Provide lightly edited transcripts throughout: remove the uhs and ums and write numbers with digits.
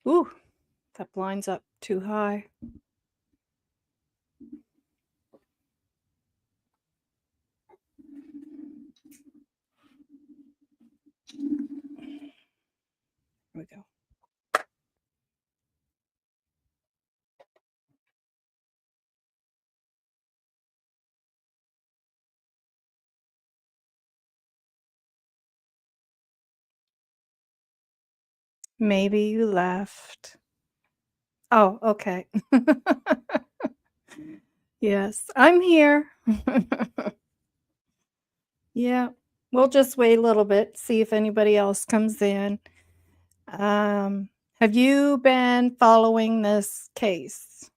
Ooh, that blind's up too high. Here we go. Maybe you left. Oh, okay. Yes, I'm here. Yeah, we'll just wait a little bit, see if anybody else comes in. Um, have you been following this case?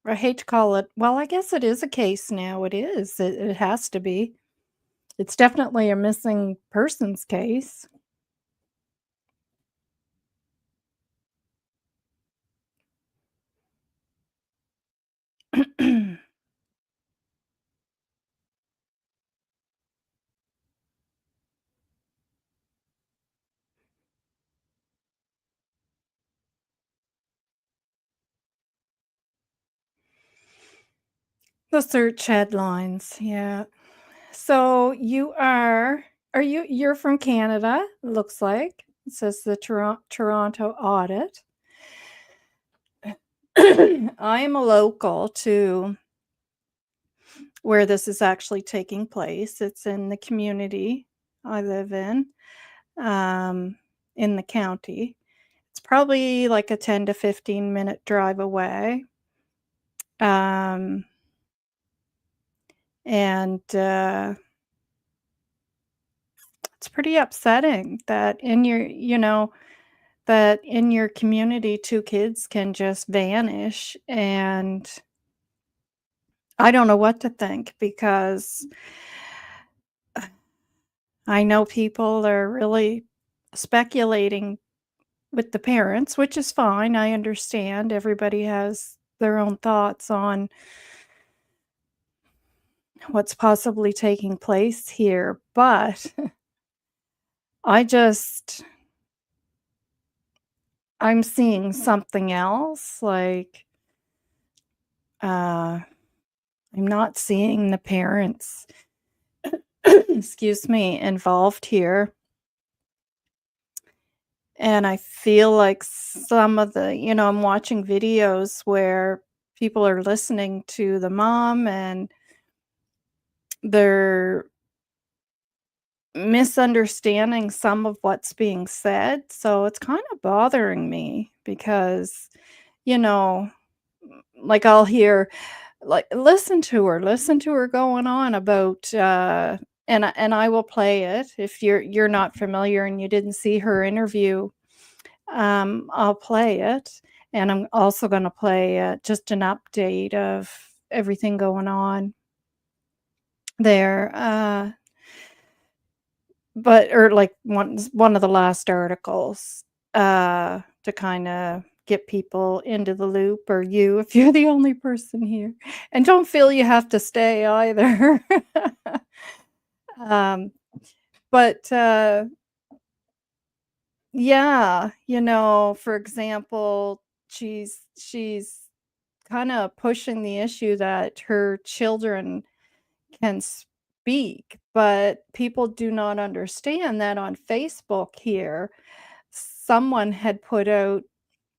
I hate to call it, well, I guess it is a case now. It is. It has to be. It's definitely a missing persons case. The search headlines, yeah. So you're from Canada, looks like. It says the Toronto audit. I am a local to where this is actually taking place. It's in the community I live um, in the county. It's probably like a 10 to 15-minute drive away. Um, and it's pretty upsetting that that in your community, 2 kids can just vanish, and I don't know what to think because I know people are really speculating with the parents, which is fine, I understand. Everybody has their own thoughts on what's possibly taking place here, but I just I'm seeing something else, like, uh, I'm not seeing the parents, excuse me, involved here, and I feel like some of I'm watching videos where people are listening to the mom and they're misunderstanding some of what's being said, so it's kinda bothering me because, you know, like, I'll hear, like, listen to her going on about, and I will play it if you're not familiar and you didn't see her interview, I'll play it, and I'm also gonna play, just an update of everything going on there, but or, like, one of the last articles, to kinda get people into the loop, or you if you're the only person here, and don't feel you have to stay either. Um, but, yeah, for example, she's kinda pushing the issue that her children can speak, but people do not understand that on Facebook here, someone had put out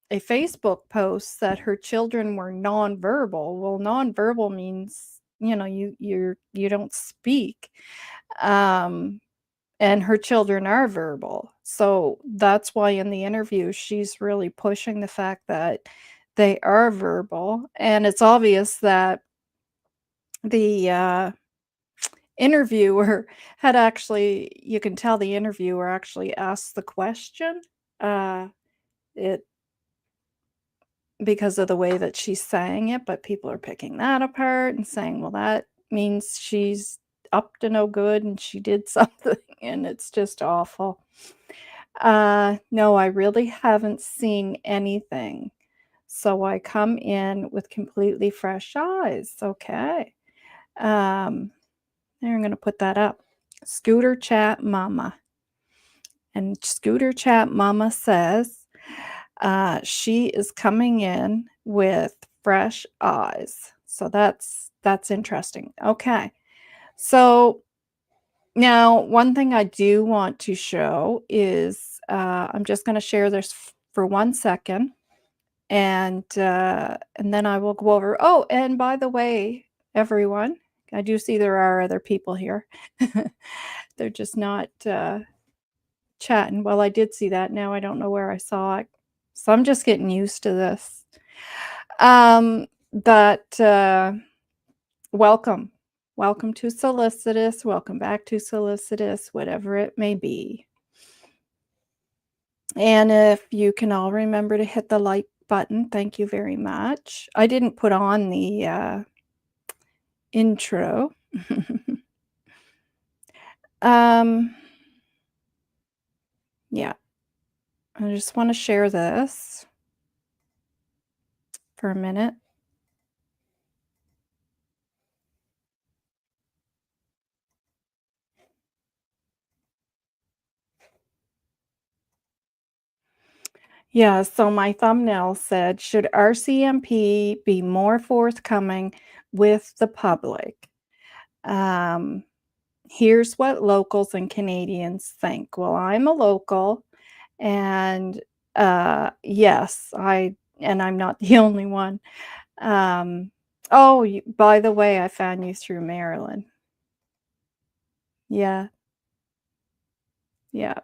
a Facebook post that her children were nonverbal. Well, nonverbal means, you don't speak. Um, and her children are verbal. So that's why in the interview she's really pushing the fact that they are verbal. And it's obvious that the interviewer had actually you can tell the interviewer actually asked the question, uh, it because of the way that she's saying it, but people are picking that apart and saying, "Well, that means she's up to no good and she did something," and it's just awful. No, I really haven't seen anything, so I come in with completely fresh eyes, okay. Um, There, I'm gonna put that up. Scooter Chat Mama. And Scooter Chat Mama says, She is coming in with fresh eyes. So that's interesting. Okay. So now one thing I do want to show is I'm just going to share this for 1 second, and then I will go over. Oh, and by the way, everyone, I do see there are other people here. They're just not chatting. Well, I did see that. Now I don't know where I saw it. So I'm just getting used to this. But welcome. Welcome to Solicitous. Welcome back to Solicitous, whatever it may be. And if you can all remember to hit the like button, thank you very much. I didn't put on the intro. Yeah. I just want to share this for a minute. Yeah, so my thumbnail said, should RCMP be more forthcoming with the public? Um, Here's what locals and Canadians think. Well, I'm a local, and yes, I'm not the only one. Oh, by the way, I found you through Maryland. Yeah, yeah.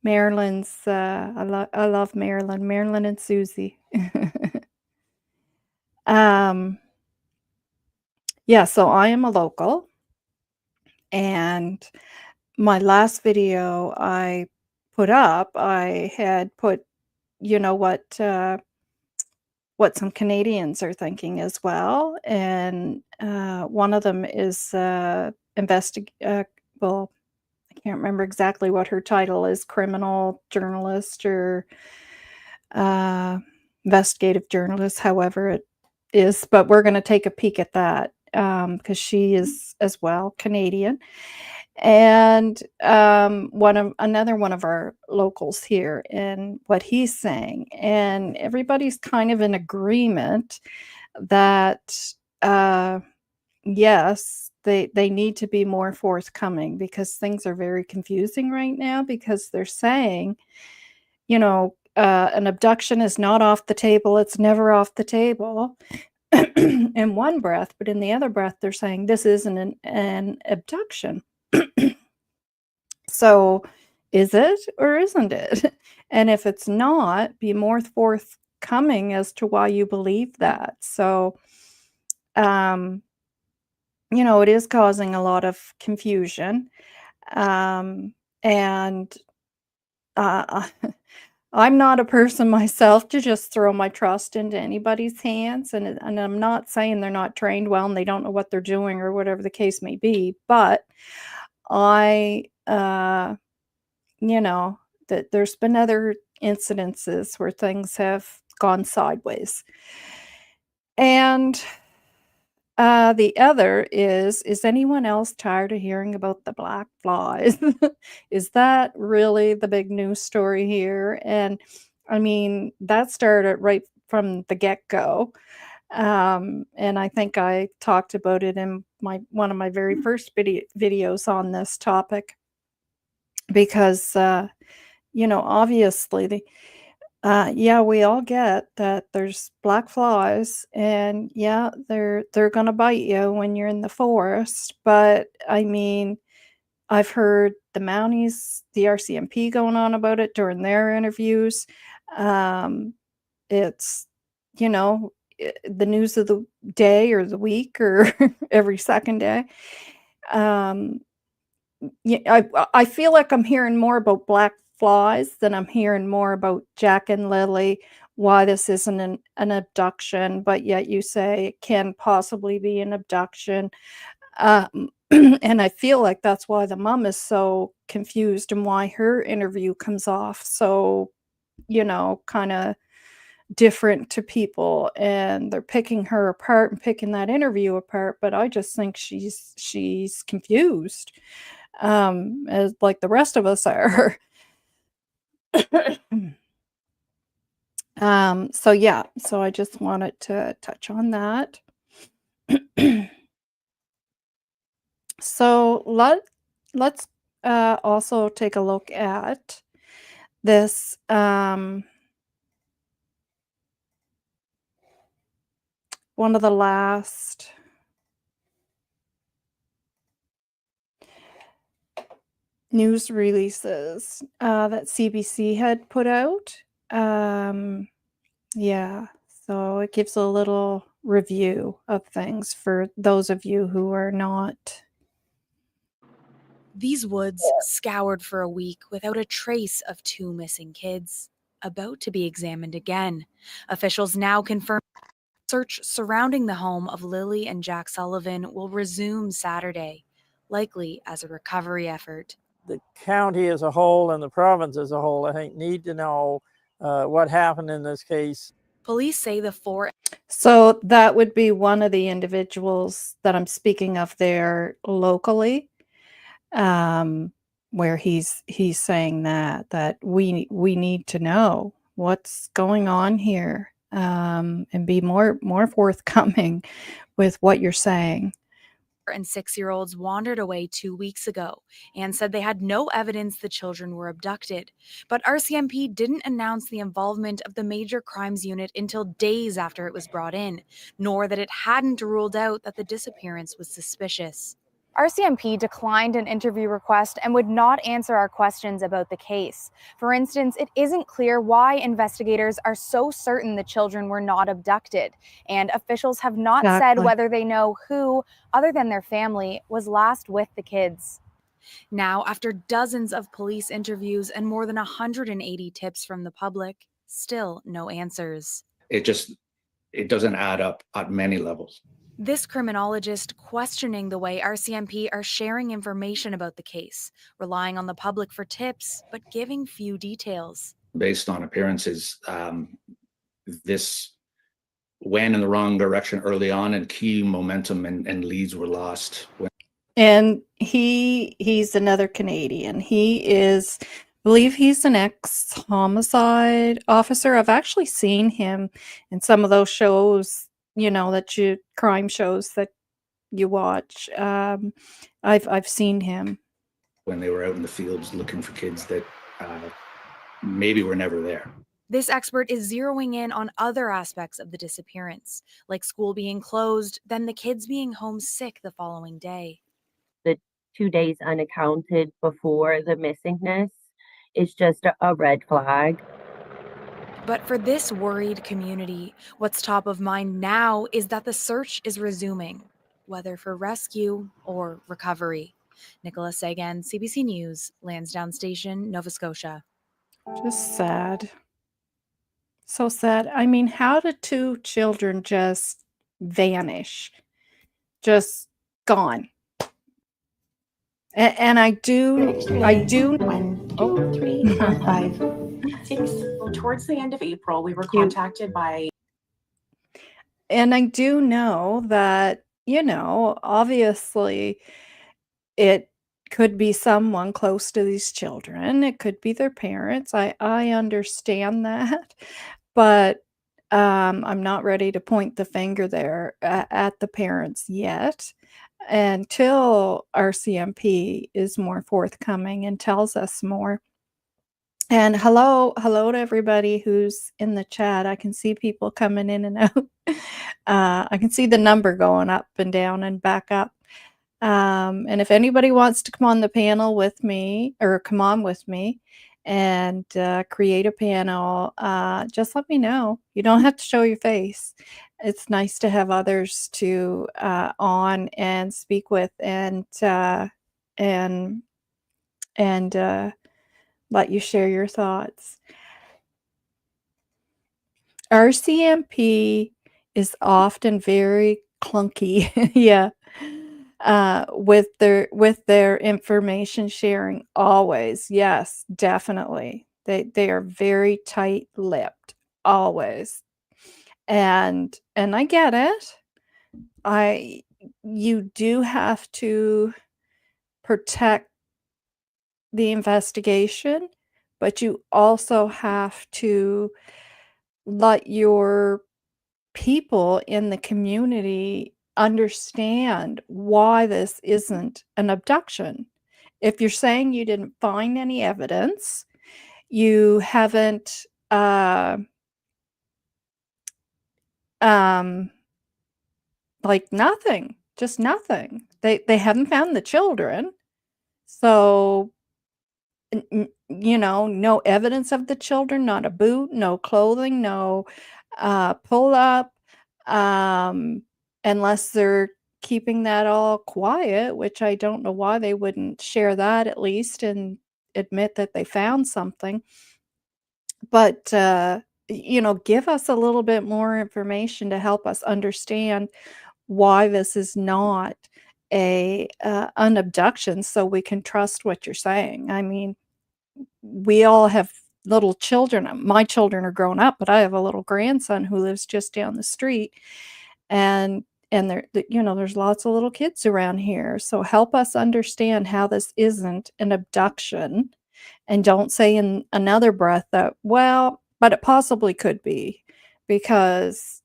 Maryland's I love Maryland. Maryland and Susie. um yeah, so I am a local, and my last video I put up, I had put, you know, what some Canadians are thinking as well, and one of them is well, I can't remember exactly what her title is, criminal journalist or uh, investigative journalist, however it is. But we're going to take a peek at that because she is as well Canadian, and another one of our locals here, and what he's saying, and everybody's kind of in agreement that yes, they need to be more forthcoming because things are very confusing right now, because they're saying, an abduction is not off the table, it's never off the table in one breath, but in the other breath they're saying this isn't an abduction. So is it or isn't it? And if it's not, be more forthcoming as to why you believe that. So um it is causing a lot of confusion. And uh, I'm not a person myself to just throw my trust into anybody's hands. And I'm not saying they're not trained well and they don't know what they're doing or whatever the case may be. But I, that there's been other incidences where things have gone sideways. And the other is anyone else tired of hearing about the black flies? Is that really the big news story here? And I mean, that started right from the get-go. And I think I talked about it in one of my very first videos on this topic, because obviously yeah, we all get that there's black flies, and yeah, they're gonna bite you when you're in the forest. But I mean, I've heard the Mounties, the RCMP going on about it during their interviews. Um, it's the news of the day or the week or every second day. Um, yeah, I feel like I'm hearing more about black flies than I'm hearing more about Jack and Lily, why this isn't an abduction, but yet you say it can possibly be an abduction. And I feel like that's why the mom is so confused and why her interview comes off so, kind of different to people, and they're picking her apart and picking that interview apart. But I just think she's confused, as like the rest of us are. So yeah, so I just wanted to touch on that. So let's also take a look at this one of the last news releases that CBC had put out. Yeah, so it gives a little review of things for those of you who are not. These woods, scoured for a week without a trace of 2 missing kids, about to be examined again. Officials now confirm search surrounding the home of Lilly and Jack Sullivan will resume Saturday, likely as a recovery effort. The county as a whole and the province as a whole, I think, need to know what happened in this case. Police say the 4. So that would be one of the individuals that I'm speaking of there locally, where he's saying that we need to know what's going on here, and be more forthcoming with what you're saying. And 6-year-olds wandered away 2 weeks ago and said they had no evidence the children were abducted. But RCMP didn't announce the involvement of the Major Crimes Unit until days after it was brought in, nor that it hadn't ruled out that the disappearance was suspicious. RCMP declined an interview request and would not answer our questions about the case. For instance, it isn't clear why investigators are so certain the children were not abducted, and officials have not said whether they know who, other than their family, was last with the kids. Now, after dozens of police interviews and more than 180 tips from the public, still no answers. It doesn't add up at many levels. This criminologist questioning the way RCMP are sharing information about the case, relying on the public for tips, but giving few details. Based on appearances, this went in the wrong direction early on, and key momentum and leads were lost. And he's another Canadian. He is, I believe he's an ex-homicide officer. I've actually seen him in some of those shows, crime shows that you watch. I've seen him when they were out in the fields looking for kids that maybe were never there. This expert is zeroing in on other aspects of the disappearance, like school being closed, then the kids being homesick the following day. The 2 days unaccounted before the missingness is just a red flag. But for this worried community, what's top of mind now is that the search is resuming, whether for rescue or recovery. Nicola Sagan, CBC News, Lansdowne Station, Nova Scotia. Just sad. So sad. I mean, how did 2 children just vanish? Just gone. And I do. 1, 2, 3, 4, 5, 6. Towards the end of April, we were contacted by. And I do know that, obviously it could be someone close to these children. It could be their parents. I understand that. But I'm not ready to point the finger there at the parents yet, until RCMP is more forthcoming and tells us more. And hello to everybody who's in the chat. I can see people coming in and out. I can see the number going up and down and back up. And if anybody wants to come on the panel with me, or come on with me and create a panel, just let me know. You don't have to show your face. It's nice to have others to on and speak with, and let you share your thoughts. RCMP is often very clunky, yeah, with their information sharing. Always, yes, definitely. They are very tight-lipped, always, and I get it. You do have to protect the investigation, but you also have to let your people in the community understand why this isn't an abduction. If you're saying you didn't find any evidence, you haven't, like nothing, just nothing. They haven't found the children. So, you know, no evidence of the children, not a boot, no clothing, no pull up, unless they're keeping that all quiet, which I don't know why they wouldn't share that at least and admit that they found something. But, you know, give us a little bit more information to help us understand why this is not an abduction so we can trust what you're saying. I mean, we all have little children. My children are grown up, but I have a little grandson who lives just down the street, and you know, there's lots of little kids around here. So help us understand how this isn't an abduction, and don't say in another breath that, well, but it possibly could be, because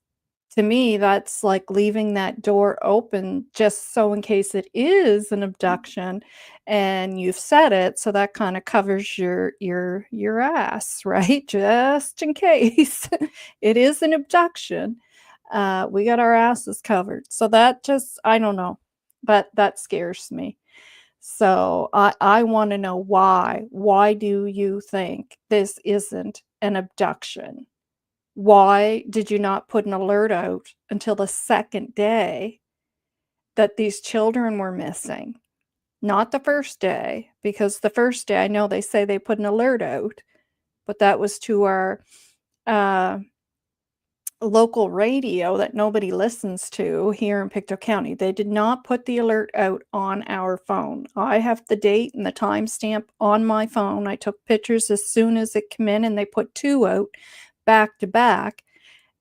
to me, that's like leaving that door open just so in case it is an abduction and you've said it, so that kind of covers your ass, right? Just in case it is an abduction. We got our asses covered. So that just, I don't know, but that scares me. So I want to know why. Why do you think this isn't an abduction? Why did you not put an alert out until the second day that these children were missing? Not the first day, because the first day, I know they say they put an alert out, but that was to our local radio that nobody listens to here in Pictou County. They did not put the alert out on our phone. I have the date and the timestamp on my phone. I took pictures as soon as it came in, and they put 2 out back to back,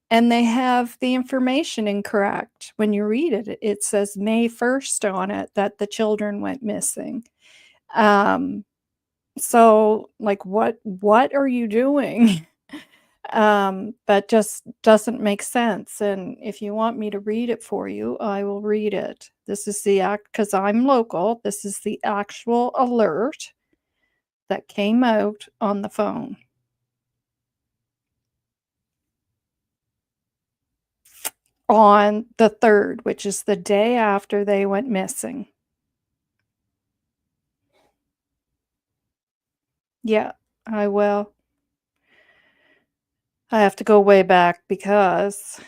and they have the information incorrect. When you read it, it says May 1st on it that the children went missing. So like, what are you doing? That just doesn't make sense. And if you want me to read it for you, I will read it. This is because I'm local, this is the actual alert that came out on the phone. On the 3rd, which is the day after they went missing. Yeah, I will. I have to go way back because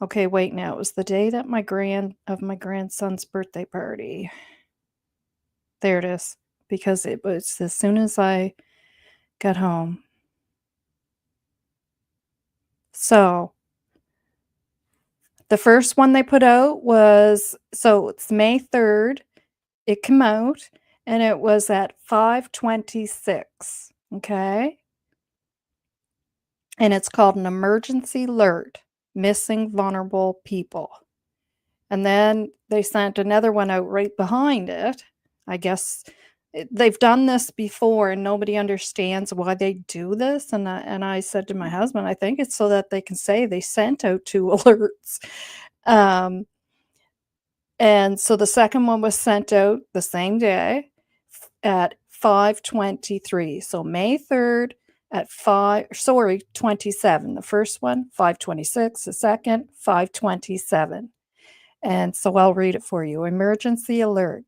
okay, wait now. It was the day that my grandson's birthday party. There it is. Because it was as soon as I got home. So the first one they put out was, so it's May 3rd. It came out and it was at 5:26. Okay. And it's called an emergency alert, missing vulnerable people. And then they sent another one out right behind it. I guess they've done this before and nobody understands why they do this. And I said to my husband, I think it's so that they can say they sent out 2 alerts. And so the second one was sent out the same day at 5:23. So May 3rd at 27. The first one, 5:26. The second, 5:27. And so I'll read it for you. Emergency alert.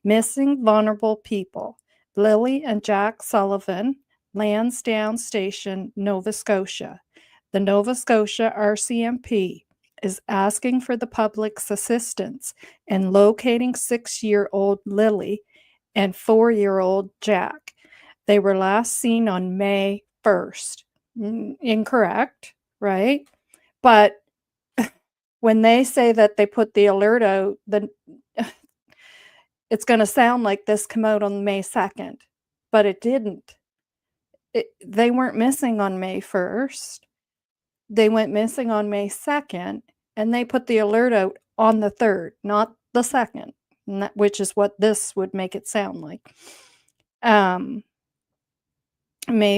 Missing vulnerable people. Lilly&Jack Sullivan, Lansdowne Station, Nova Scotia. The Nova Scotia RCMP is asking for the public's assistance in locating 6-year-old Lily and 4-year-old Jack. They were last seen on May 1st. Incorrect, right? But when they say that they put the alert out, then it's going to sound like this came out on May 2nd, but it didn't. They weren't missing on May 1st. They went missing on May 2nd, and they put the alert out on the 3rd, not the 2nd, which is what this would make it sound like. May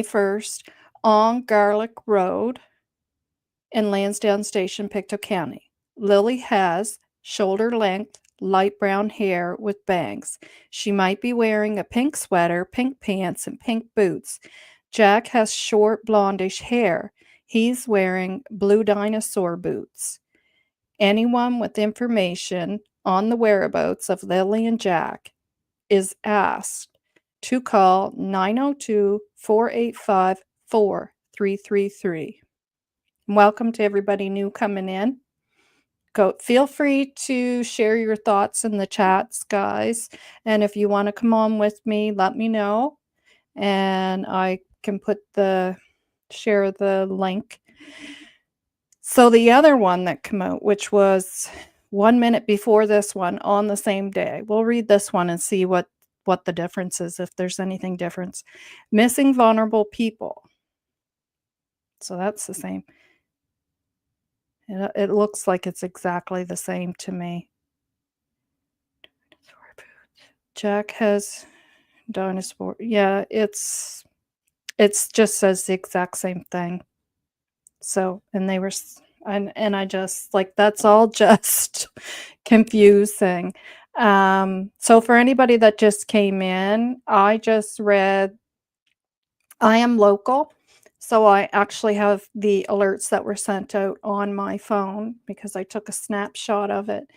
1st. on Gairloch Rd in Lansdowne Station, Pictou County. Lily has shoulder-length, light brown hair with bangs. She might be wearing a pink sweater, pink pants, and pink boots. Jack has short blondish hair. He's wearing blue dinosaur boots. Anyone with information on the whereabouts of Lilly&Jack is asked to call 902-485-4333. Welcome to everybody new coming in. Feel free to share your thoughts in the chats, guys. And if you want to come on with me, let me know. And I can share the link. So the other one that came out, which was 1 minute before this one on the same day. We'll read this one and see what the difference is, if there's anything different. Missing vulnerable people. So that's the same. It looks like it's exactly the same to me. Jack has dinosaur. Yeah, it's just says the exact same thing. So, and they were, and I just like, that's all just confusing. So for anybody that just came in, I just read, I am local. So I actually have the alerts that were sent out on my phone because I took a snapshot of it.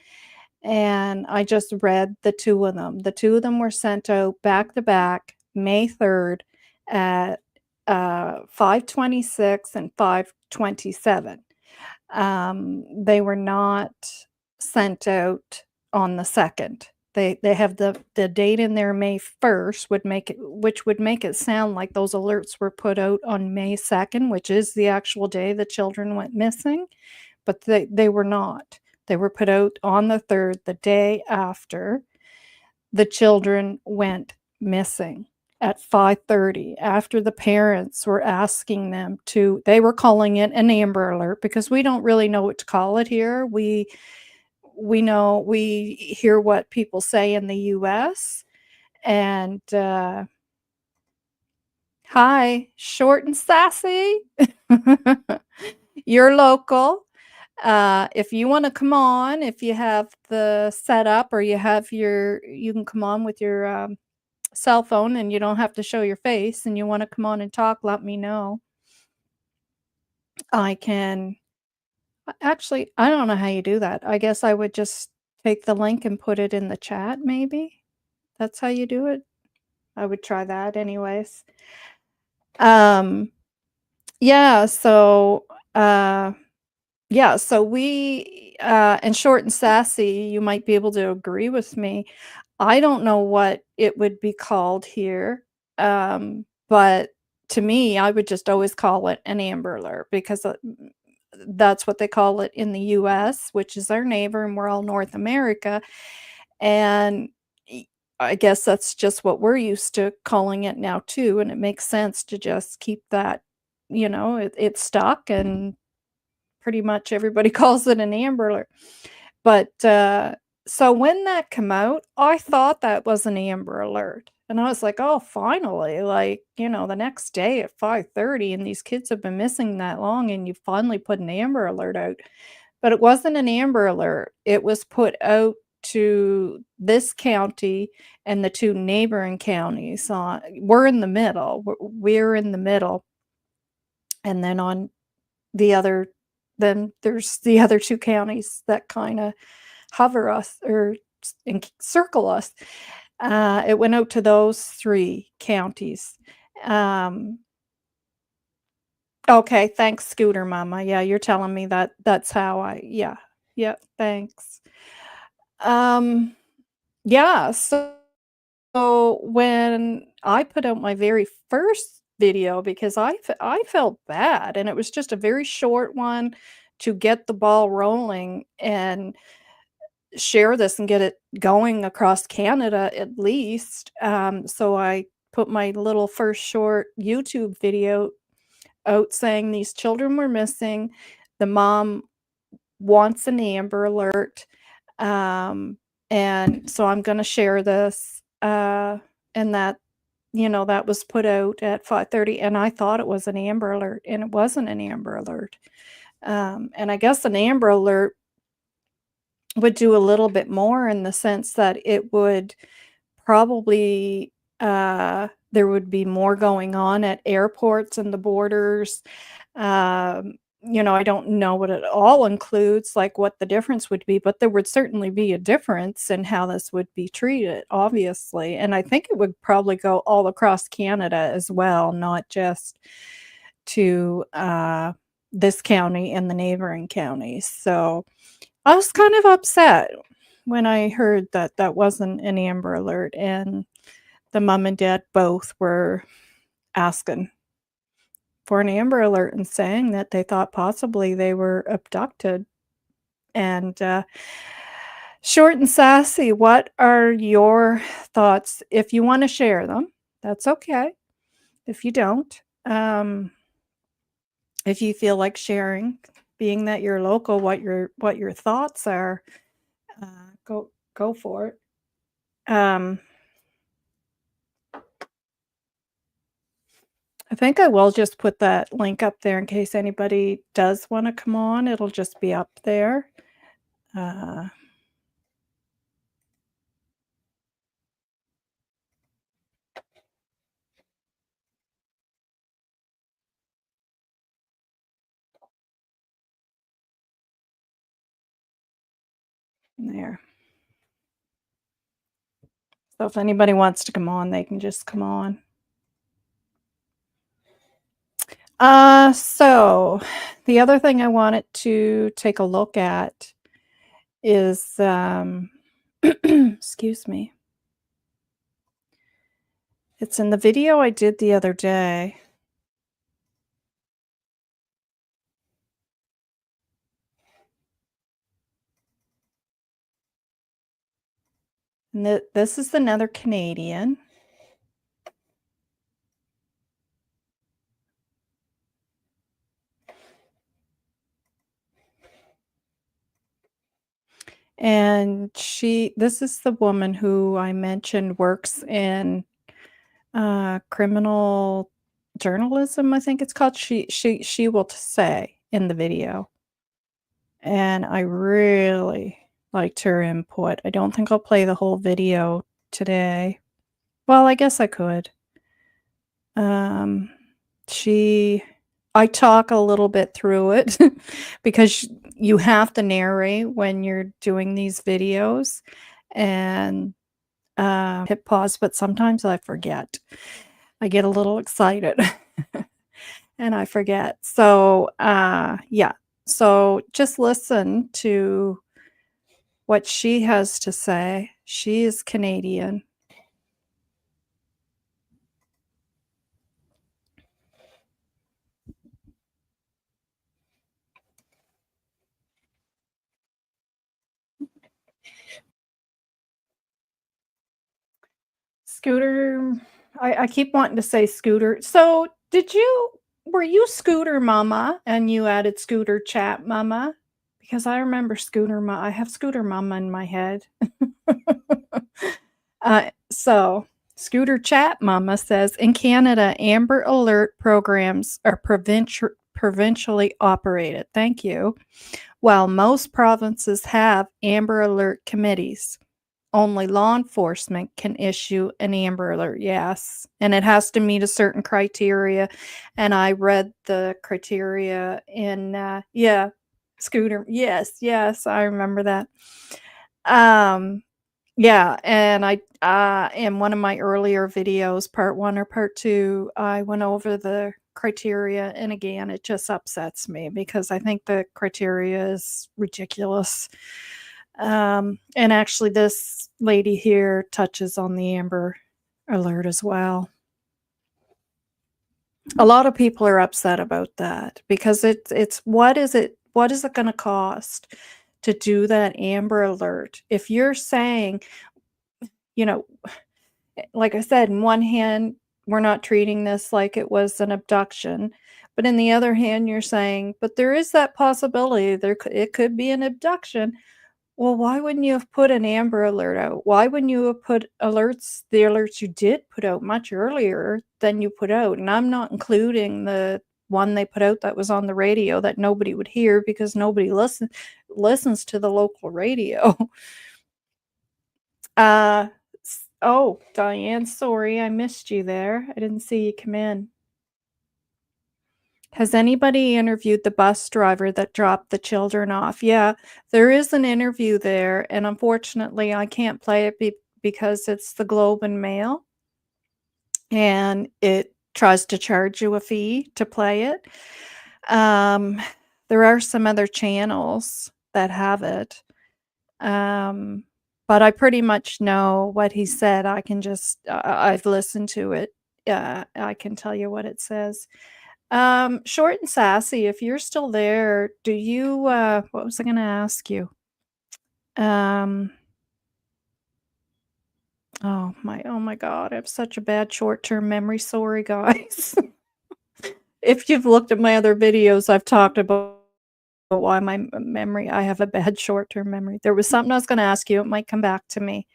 And I just read the two of them. The two of them were sent out back to back, May 3rd at 5:26 and 5:27. They were not sent out on the 2nd. They have the date in there, May 1st, which would make it sound like those alerts were put out on May 2nd, which is the actual day the children went missing, but they were not. They were put out on the 3rd, the day after the children went missing at 5:30, after the parents were asking them to, they were calling it an Amber Alert because we don't really know what to call it here. We hear what people say in the US, and hi, short and sassy. You're local. If you want to come on, if you have the setup or you can come on with your cell phone and you don't have to show your face and you want to come on and talk, let me know. I can actually, I don't know how you do that. I guess I would just take the link and put it in the chat, maybe. That's how you do it. I would try that anyways. Yeah, so we and short and sassy, you might be able to agree with me. I don't know what it would be called here. But to me, I would just always call it an Amber Alert because that's what they call it in the US, which is our neighbor, and we're all North America. And I guess that's just what we're used to calling it now too. And it makes sense to just keep that, it's stuck, and pretty much everybody calls it an Amber Alert. But so when that came out, I thought that was an Amber Alert. And I was like, oh, finally, the next day at 5:30, and these kids have been missing that long, and you finally put an Amber Alert out. But it wasn't an Amber Alert. It was put out to this county and the two neighboring counties. We're in the middle. We're in the middle. And then on then there's the other two counties that kind of hover us or encircle us. It went out to those three counties. Okay, thanks, Scooter Mama. Yeah, you're telling me that's how yeah, thanks. Yeah, so when I put out my very first video, because I felt bad, and it was just a very short one to get the ball rolling and share this and get it going across Canada at least. So I put my little first short YouTube video out saying these children were missing. The mom wants an Amber Alert. And so I'm going to share this, and that was put out at 5:30, and I thought it was an Amber Alert, and it wasn't an Amber Alert. And I guess an Amber Alert would do a little bit more in the sense that it would probably there would be more going on at airports and the borders. I don't know what it all includes, like what the difference would be, but there would certainly be a difference in how this would be treated, obviously. And I think it would probably go all across Canada as well, not just to this county and the neighboring counties. So I was kind of upset when I heard that that wasn't an Amber Alert, and the mom and dad both were asking for an Amber Alert and saying that they thought possibly they were abducted. And short and sassy, what are your thoughts? If you want to share them, that's okay. If you don't, if you feel like sharing, being that you're local, what your thoughts are, go for it. I think I will just put that link up there in case anybody does want to come on. It'll just be up there. There. So if anybody wants to come on, they can just come on. So the other thing I wanted to take a look at is, excuse me. It's in the video I did the other day. And this is another Canadian. And this is the woman who I mentioned works in criminal journalism, I think it's called. She will say in the video. And I really liked her input. I don't think I'll play the whole video today. Well, I guess I could. I talk a little bit through it because you have to narrate when you're doing these videos and hit pause, but sometimes I forget. I get a little excited and I forget. So, yeah. So just listen to what she has to say. She is Canadian. Scooter, I keep wanting to say Scooter. So were you Scooter Mama and you added Scooter Chat Mama? Because I remember Scooter Mama. I have Scooter Mama in my head. So Scooter Chat Mama says, in Canada, Amber Alert programs are provincially operated. Thank you. While most provinces have Amber Alert committees, only law enforcement can issue an Amber Alert. Yes. And it has to meet a certain criteria. And I read the criteria in, Scooter. Yes, I remember that. Yeah, and I in one of my earlier videos, part 1 or part 2, I went over the criteria, and again, it just upsets me because I think the criteria is ridiculous. And actually, this lady here touches on the Amber Alert as well. A lot of people are upset about that because it's what is it going to cost to do that Amber Alert? If you're saying, like I said, in one hand, we're not treating this like it was an abduction, but in the other hand, you're saying, but there is that possibility it could be an abduction. Well, why wouldn't you have put an Amber Alert out? Why wouldn't you have put alerts, the alerts you did put out much earlier than you put out? And I'm not including the one they put out that was on the radio that nobody would hear because nobody listens to the local radio. Oh, Diane, sorry, I missed you there. I didn't see you come in. Has anybody interviewed the bus driver that dropped the children off? Yeah, there is an interview there, and unfortunately, I can't play it because it's the Globe and Mail, and it tries to charge you a fee to play it. There are some other channels that have it, but I pretty much know what he said. I can just, I've listened to it. I can tell you what it says. Short and sassy, if you're still there, do you, what was I gonna ask you? Oh my God, I have such a bad short-term memory. Sorry, guys. If you've looked at my other videos, I've talked about why my memory, I have a bad short-term memory. There was something I was gonna ask you. It might come back to me.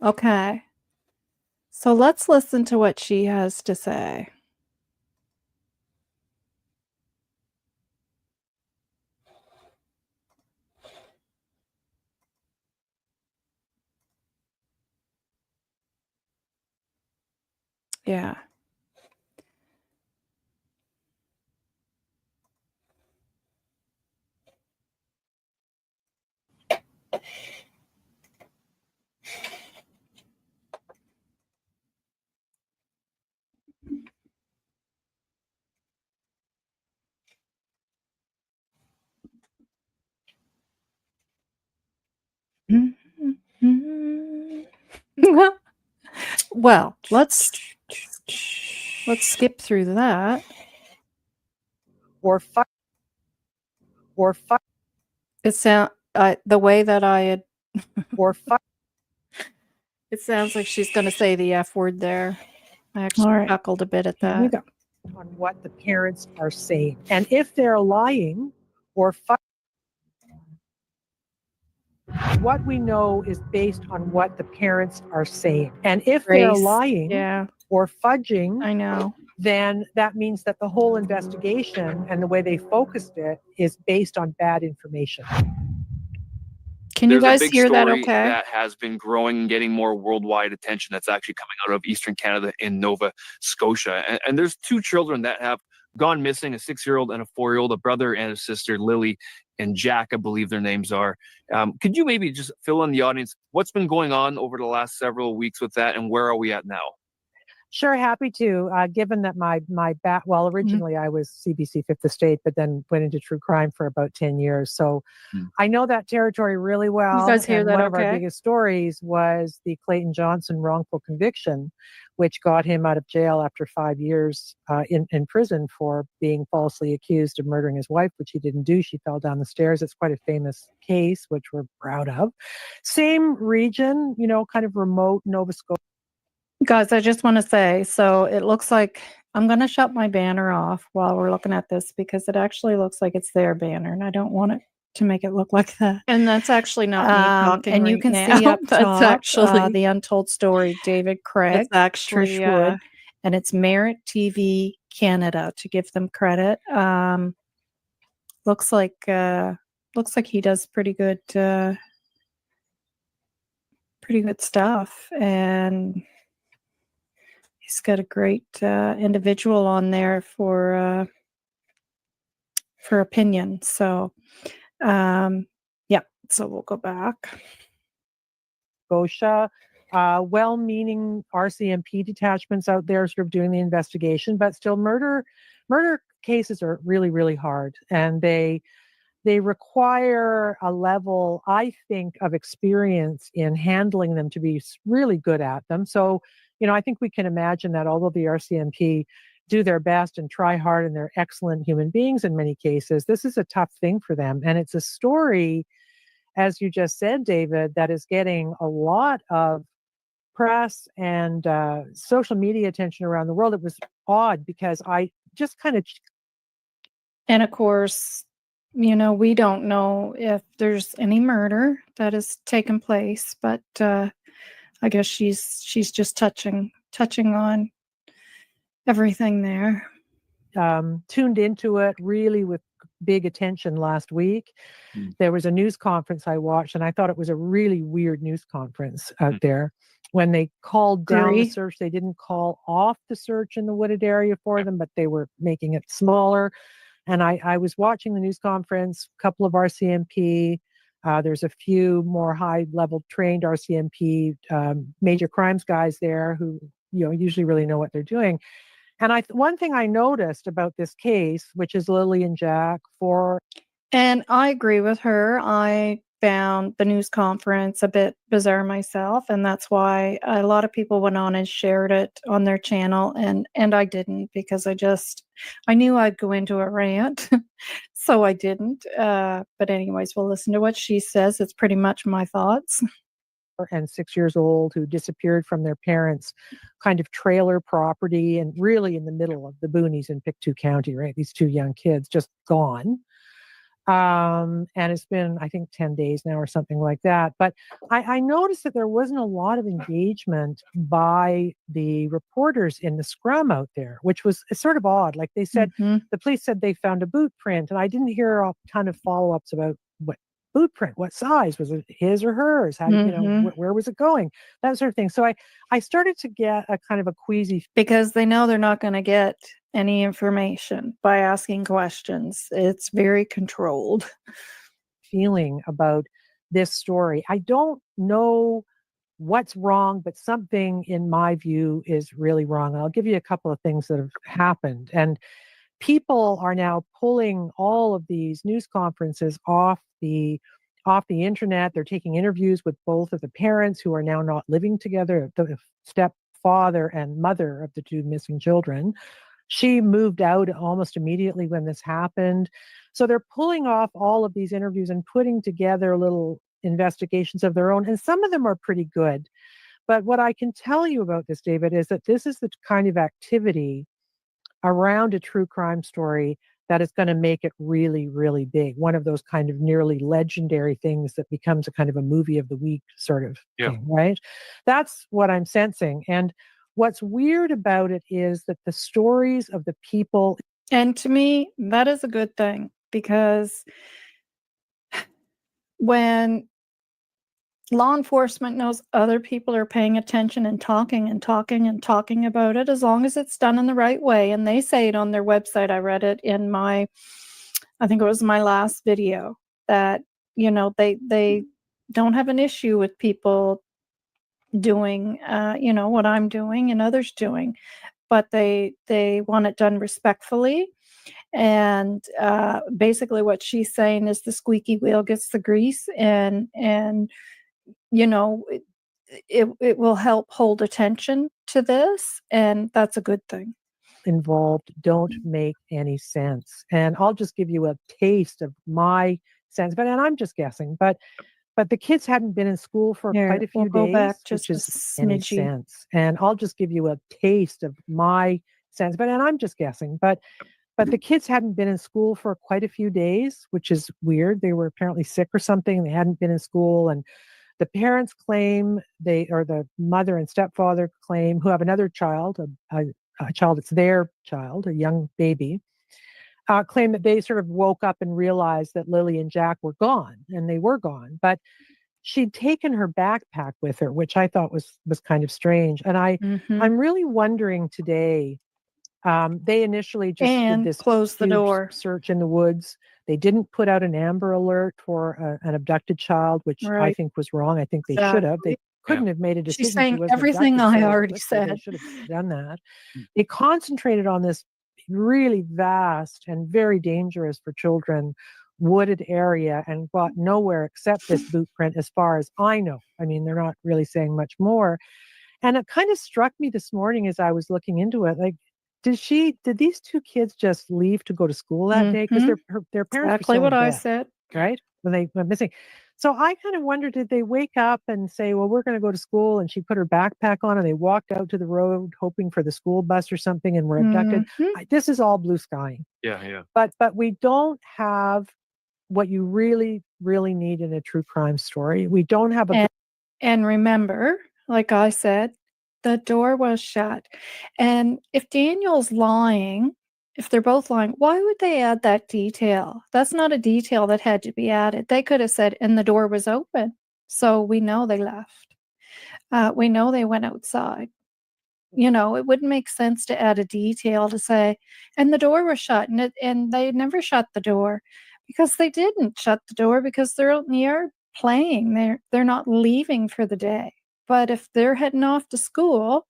Okay. So let's listen to what she has to say. Yeah. Well, let's skip through that. Or It sound the way that I had it sounds like she's going to say the F word there. I actually chuckled a bit at Here we that. go. On what the parents are saying, and if they're lying or what we know is based on what the parents are saying, and if they're Grace, lying yeah, or fudging, I know. then that means that the whole investigation and the way they focused it is based on bad information. Can you There's guys a big hear that story okay? that has been growing and getting more worldwide attention that's actually coming out of Eastern Canada in Nova Scotia. And there's two children that have gone missing, a 6-year-old and a 4-year-old, a brother and a sister, Lilly&Jack, I believe their names are. Could you maybe just fill in the audience what's been going on over the last several weeks with that, and where are we at now? Sure, happy to. Given that originally I was CBC Fifth Estate, but then went into true crime for about 10 years. So I know that territory really well. You guys hear and that one of our okay? biggest stories was the Clayton Johnson wrongful conviction, which got him out of jail after 5 years in prison for being falsely accused of murdering his wife, which he didn't do. She fell down the stairs. It's quite a famous case, which we're proud of. Same region, kind of remote Nova Scotia. Guys, I just want to say, so it looks like I'm going to shut my banner off while we're looking at this because it actually looks like it's their banner and I don't want it to make it look like that. And that's actually not me talking and you right can now. see up That's top, actually the untold story, David Craig, It's actually Trish Wood, and it's Merit TV Canada, to give them credit. Looks like he does pretty good stuff, and he's got a great individual on there for opinion. So, yeah. So we'll go back. Scotia, well-meaning RCMP detachments out there sort of doing the investigation, but still murder cases are really, really hard, and they require a level, I think, of experience in handling them to be really good at them. So, I think we can imagine that although the RCMP do their best and try hard, and they're excellent human beings in many cases, this is a tough thing for them. And it's a story, as you just said, David, that is getting a lot of press and social media attention around the world. It was odd because I just kind of And of course, we don't know if there's any murder that has taken place, but I guess she's just touching on everything there. Tuned into it really with big attention last week. There was a news conference I watched, and I thought it was a really weird news conference out there. When they called down the search, they didn't call off the search in the wooded area for them, but they were making it smaller. And I was watching the news conference, a couple of RCMP. There's a few more high-level trained RCMP major crimes guys there who usually really know what they're doing. And one thing I noticed about this case, which is Lilly&Jack And I agree with her. I found the news conference a bit bizarre myself, and that's why a lot of people went on and shared it on their channel, and I didn't, because I knew I'd go into a rant, so I didn't. But anyways, we'll listen to what she says. It's pretty much my thoughts. And 6 years old who disappeared from their parents' kind of trailer property, and really in the middle of the boonies in Pictou County, right? These two young kids just gone. And it's been, I think, 10 days now or something like that. But I noticed that there wasn't a lot of engagement by the reporters in the scrum out there, which was sort of odd. Like they said, the police said they found a boot print, and I didn't hear a ton of follow-ups about what boot print, what size, was it his or hers? How, where was it going? That sort of thing. So I started to get a kind of a queasy, because they know they're not going to get any information by asking questions. It's very controlled feeling about this story. I don't know what's wrong, but something in my view is really wrong. I'll give you a couple of things that have happened. And people are now pulling all of these news conferences off the internet. They're taking interviews with both of the parents who are now not living together, the stepfather and mother of the two missing children. She moved out almost immediately when this happened. So they're pulling off all of these interviews and putting together little investigations of their own. And some of them are pretty good. But what I can tell you about this, David, is that this is the kind of activity around a true crime story that is going to make it really, really big. One of those kind of nearly legendary things that becomes a kind of a movie of the week sort of thing, right? That's what I'm sensing. And what's weird about it is that the stories of the people... And to me, that is a good thing, because when law enforcement knows other people are paying attention and talking about it, as long as it's done in the right way, and they say it on their website. I read it in I think it was my last video, that, they don't have an issue with people doing, what I'm doing and others doing, but they want it done respectfully. And basically what she's saying is the squeaky wheel gets the grease, and it will help hold attention to this, and that's a good thing. Involved don't make any sense. And I'll just give you a taste of my sense, and I'm just guessing, but the kids hadn't been in school for quite a few days, back just which is any sense. And I'll just give you a taste of my sense, and I'm just guessing, but the kids hadn't been in school for quite a few days, which is weird. They were apparently sick or something. They hadn't been in school, and the parents claim or the mother and stepfather claim, who have another child, a child that's their child, a young baby, claim that they sort of woke up and realized that Lilly&Jack were gone, and they were gone. But she'd taken her backpack with her, which I thought was kind of strange. And I'm really wondering today. They initially just did this close the door search in the woods. They didn't put out an Amber Alert for an abducted child, which I think was wrong. I think they should have. They couldn't have made a decision. She's saying everything I already said. They should have done that. They concentrated on this really vast and very dangerous for children wooded area and got nowhere except this boot print, as far as I know. I mean, they're not really saying much more. And it kind of struck me this morning as I was looking into it, like, did these two kids just leave to go to school that day? Because their parents exactly were what I dead, said, right? When they went missing. So I kind of wonder, did they wake up and say, well, we're going to go to school, and she put her backpack on and they walked out to the road hoping for the school bus or something and were abducted? This is all blue skying. Yeah. But we don't have what you really, really need in a true crime story. We don't have a And remember, like I said, the door was shut. And if Daniel's lying, if they're both lying, why would they add that detail? That's not a detail that had to be added. They could have said, and the door was open. So we know they left. We know they went outside. You know, it wouldn't make sense to add a detail to say, and the door was shut, and they never shut the door, because they didn't shut the door, because they're out in the yard playing. They're not leaving for the day. But if they're heading off to school,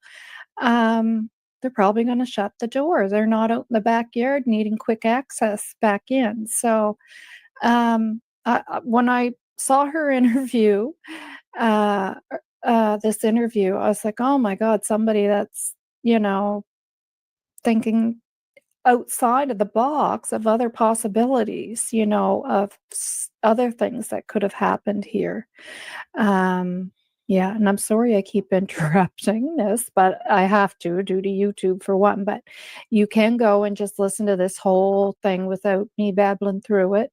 they're probably going to shut the door. They're not out in the backyard needing quick access back in. So when I saw her interview, this interview, I was like, oh my God, somebody that's, thinking outside of the box of other possibilities, of other things that could have happened here. Yeah, and I'm sorry I keep interrupting this, but I have to due to YouTube for one. But you can go and just listen to this whole thing without me babbling through it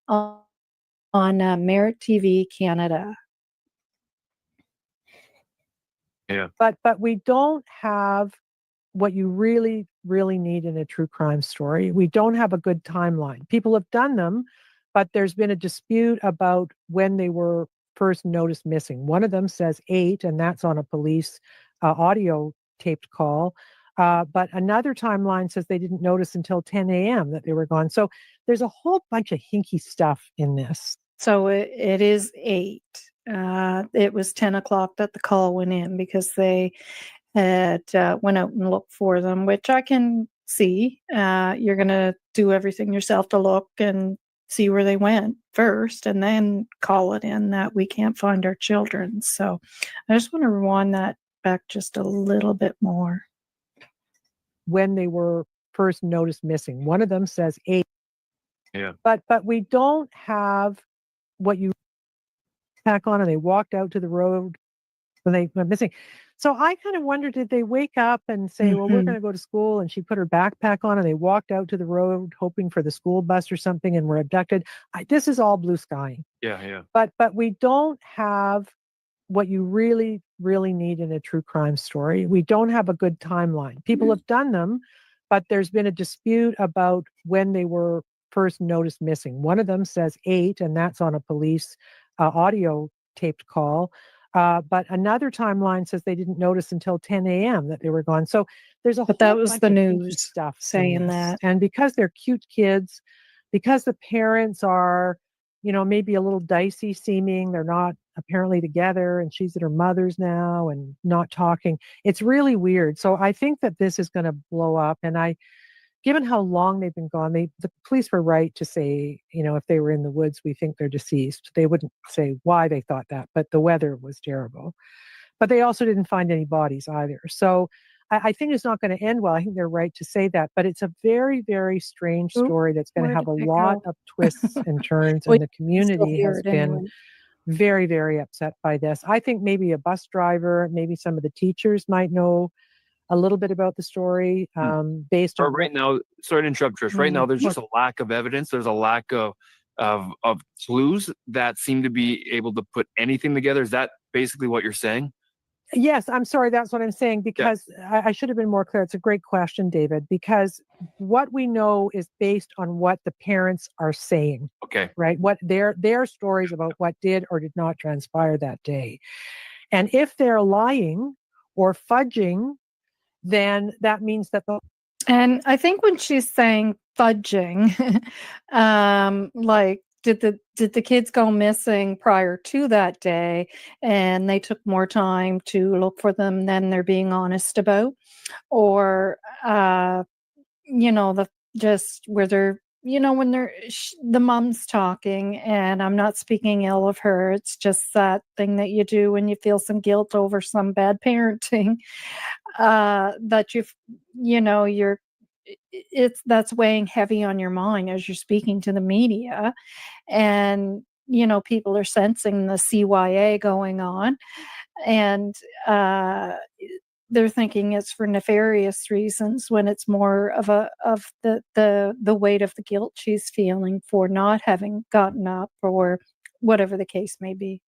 on Merit TV Canada. Yeah. But we don't have what you really, really need in a true crime story. We don't have a good timeline. People have done them, but there's been a dispute about when they were first noticed missing. One of them says 8, and that's on a police audio taped call. But another timeline says they didn't notice until 10 a.m. that they were gone. So there's a whole bunch of hinky stuff in this. So it is 8. It was 10 o'clock that the call went in, because they had went out and looked for them, which I can see. You're going to do everything yourself to look and see where they went first, and then call it in that we can't find our children. So I just want to rewind that back just a little bit more. When they were first noticed missing. One of them says 8. Yeah. But we don't have what you pack on, and they walked out to the road when they went missing. So I kind of wonder, did they wake up and say, well, we're going to go to school, and she put her backpack on and they walked out to the road hoping for the school bus or something and were abducted? This is all blue skying. Yeah. But we don't have what you really, really need in a true crime story. We don't have a good timeline. People have done them, but there's been a dispute about when they were first noticed missing. One of them says 8, and that's on a police audio taped call. But another timeline says they didn't notice until 10 a.m. that they were gone. So there's a But whole that was bunch the of hinky news stuff saying in this. that. And because they're cute kids, because the parents are, maybe a little dicey seeming, they're not apparently together, and she's at her mother's now and not talking. It's really weird. So I think that this is going to blow up. And given how long they've been gone, the police were right to say, if they were in the woods, we think they're deceased. They wouldn't say why they thought that, but the weather was terrible. But they also didn't find any bodies either. So I think it's not going to end well. I think they're right to say that. But it's a very, very strange story that's going to have a lot of twists and turns, and the community has been very, very upset by this. I think maybe a bus driver, maybe some of the teachers might know a little bit about the story based on right now. Sorry to interrupt, Trish. Right now, there's just a lack of evidence. There's a lack of clues that seem to be able to put anything together. Is that basically what you're saying? Yes, I'm sorry. That's what I'm saying, because I should have been more clear. It's a great question, David, because what we know is based on what the parents are saying. Okay. Right. What their stories about what did or did not transpire that day. And if they're lying or fudging, then that means that And I think when she's saying fudging, like, did the kids go missing prior to that day, and they took more time to look for them than they're being honest about, or just where they're, when the mom's talking, and I'm not speaking ill of her, it's just that thing that you do when you feel some guilt over some bad parenting, that that's weighing heavy on your mind as you're speaking to the media. And people are sensing the CYA going on, and they're thinking it's for nefarious reasons when it's more of the weight of the guilt she's feeling for not having gotten up, or whatever the case may be.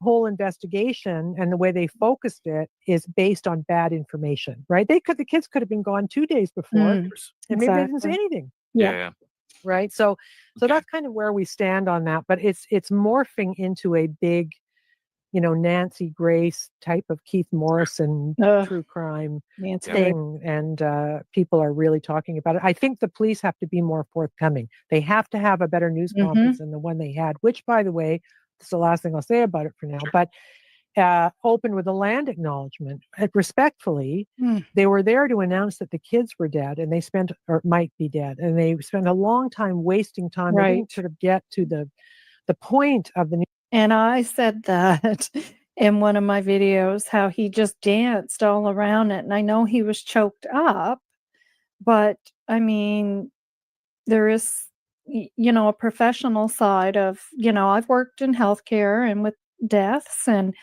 Whole investigation and the way they focused it is based on bad information, right? The kids could have been gone 2 days before, and maybe they didn't say Exactly. anything, Yeah. right? So Okay. that's kind of where we stand on that. But it's morphing into a big, Nancy Grace type of Keith Morrison Ugh, true crime Nancy Grace. thing, and people are really talking about it. I think the police have to be more forthcoming. They have to have a better news conference than the one they had, which, by the way, that's the last thing I'll say about it for now, but opened with a land acknowledgement. Respectfully, they were there to announce that the kids were dead, and they might be dead, and they spent a long time wasting time. They didn't sort of get to the point of the news. And I said that in one of my videos, how he just danced all around it. And I know he was choked up, but I mean, there is, a professional side of, I've worked in healthcare and with deaths, and,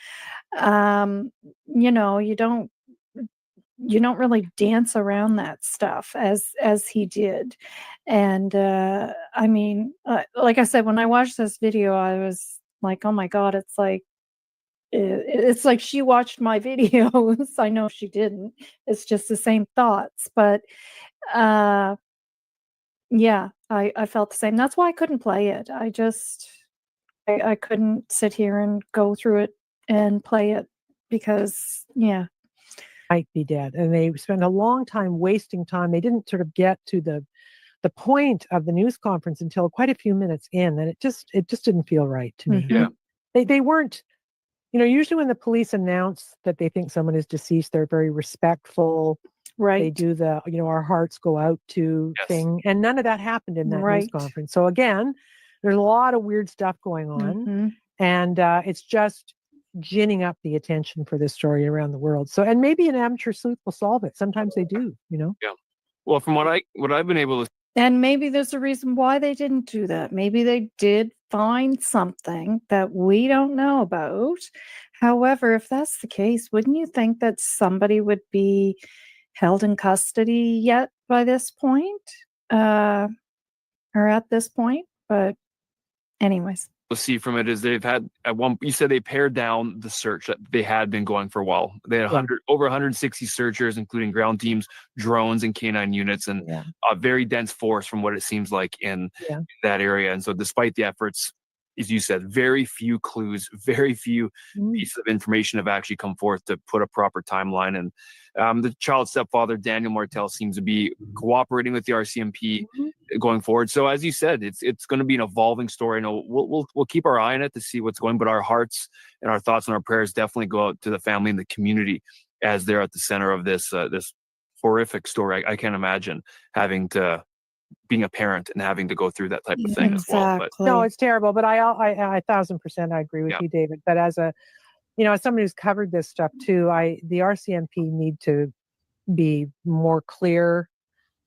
you don't really dance around that stuff as he did. And, I mean, like I said, when I watched this video, I was like, oh my God, it's like she watched my videos. I know she didn't. It's just the same thoughts. But yeah, I felt the same. That's why I couldn't play it. I couldn't sit here and go through it and play it because, might be dead, and they spent a long time wasting time. They didn't sort of get to the point of the news conference until quite a few minutes in, and it just didn't feel right to me. Yeah. They weren't, usually when the police announce that they think someone is deceased, they're very respectful. right. They do the, our hearts go out to thing, and none of that happened in that news conference. So again, there's a lot of weird stuff going on, and it's just ginning up the attention for this story around the world. So, and maybe an amateur sleuth will solve it. Sometimes they do, Yeah. Well, from what I've been able to, And maybe there's a reason why they didn't do that. Maybe they did find something that we don't know about. However, if that's the case, wouldn't you think that somebody would be held in custody yet by this point? Or at this point? But anyways. see from it is they've had you said they pared down the search that they had been going for a while. They had over 160 searchers, including ground teams, drones, and canine units, and a very dense force from what it seems like in that area. And so despite the efforts, as you said, very few clues, very few pieces of information have actually come forth to put a proper timeline. And the child's stepfather, Daniel Martel, seems to be cooperating with the RCMP going forward. So as you said, it's going to be an evolving story. I know we'll keep our eye on it to see what's going, but our hearts and our thoughts and our prayers definitely go out to the family and the community as they're at the center of this this horrific story. I can't imagine being a parent and having to go through that type of thing as well. But no, it's terrible. But I 1,000% I agree with you, David. But as as somebody who's covered this stuff too, the RCMP need to be more clear,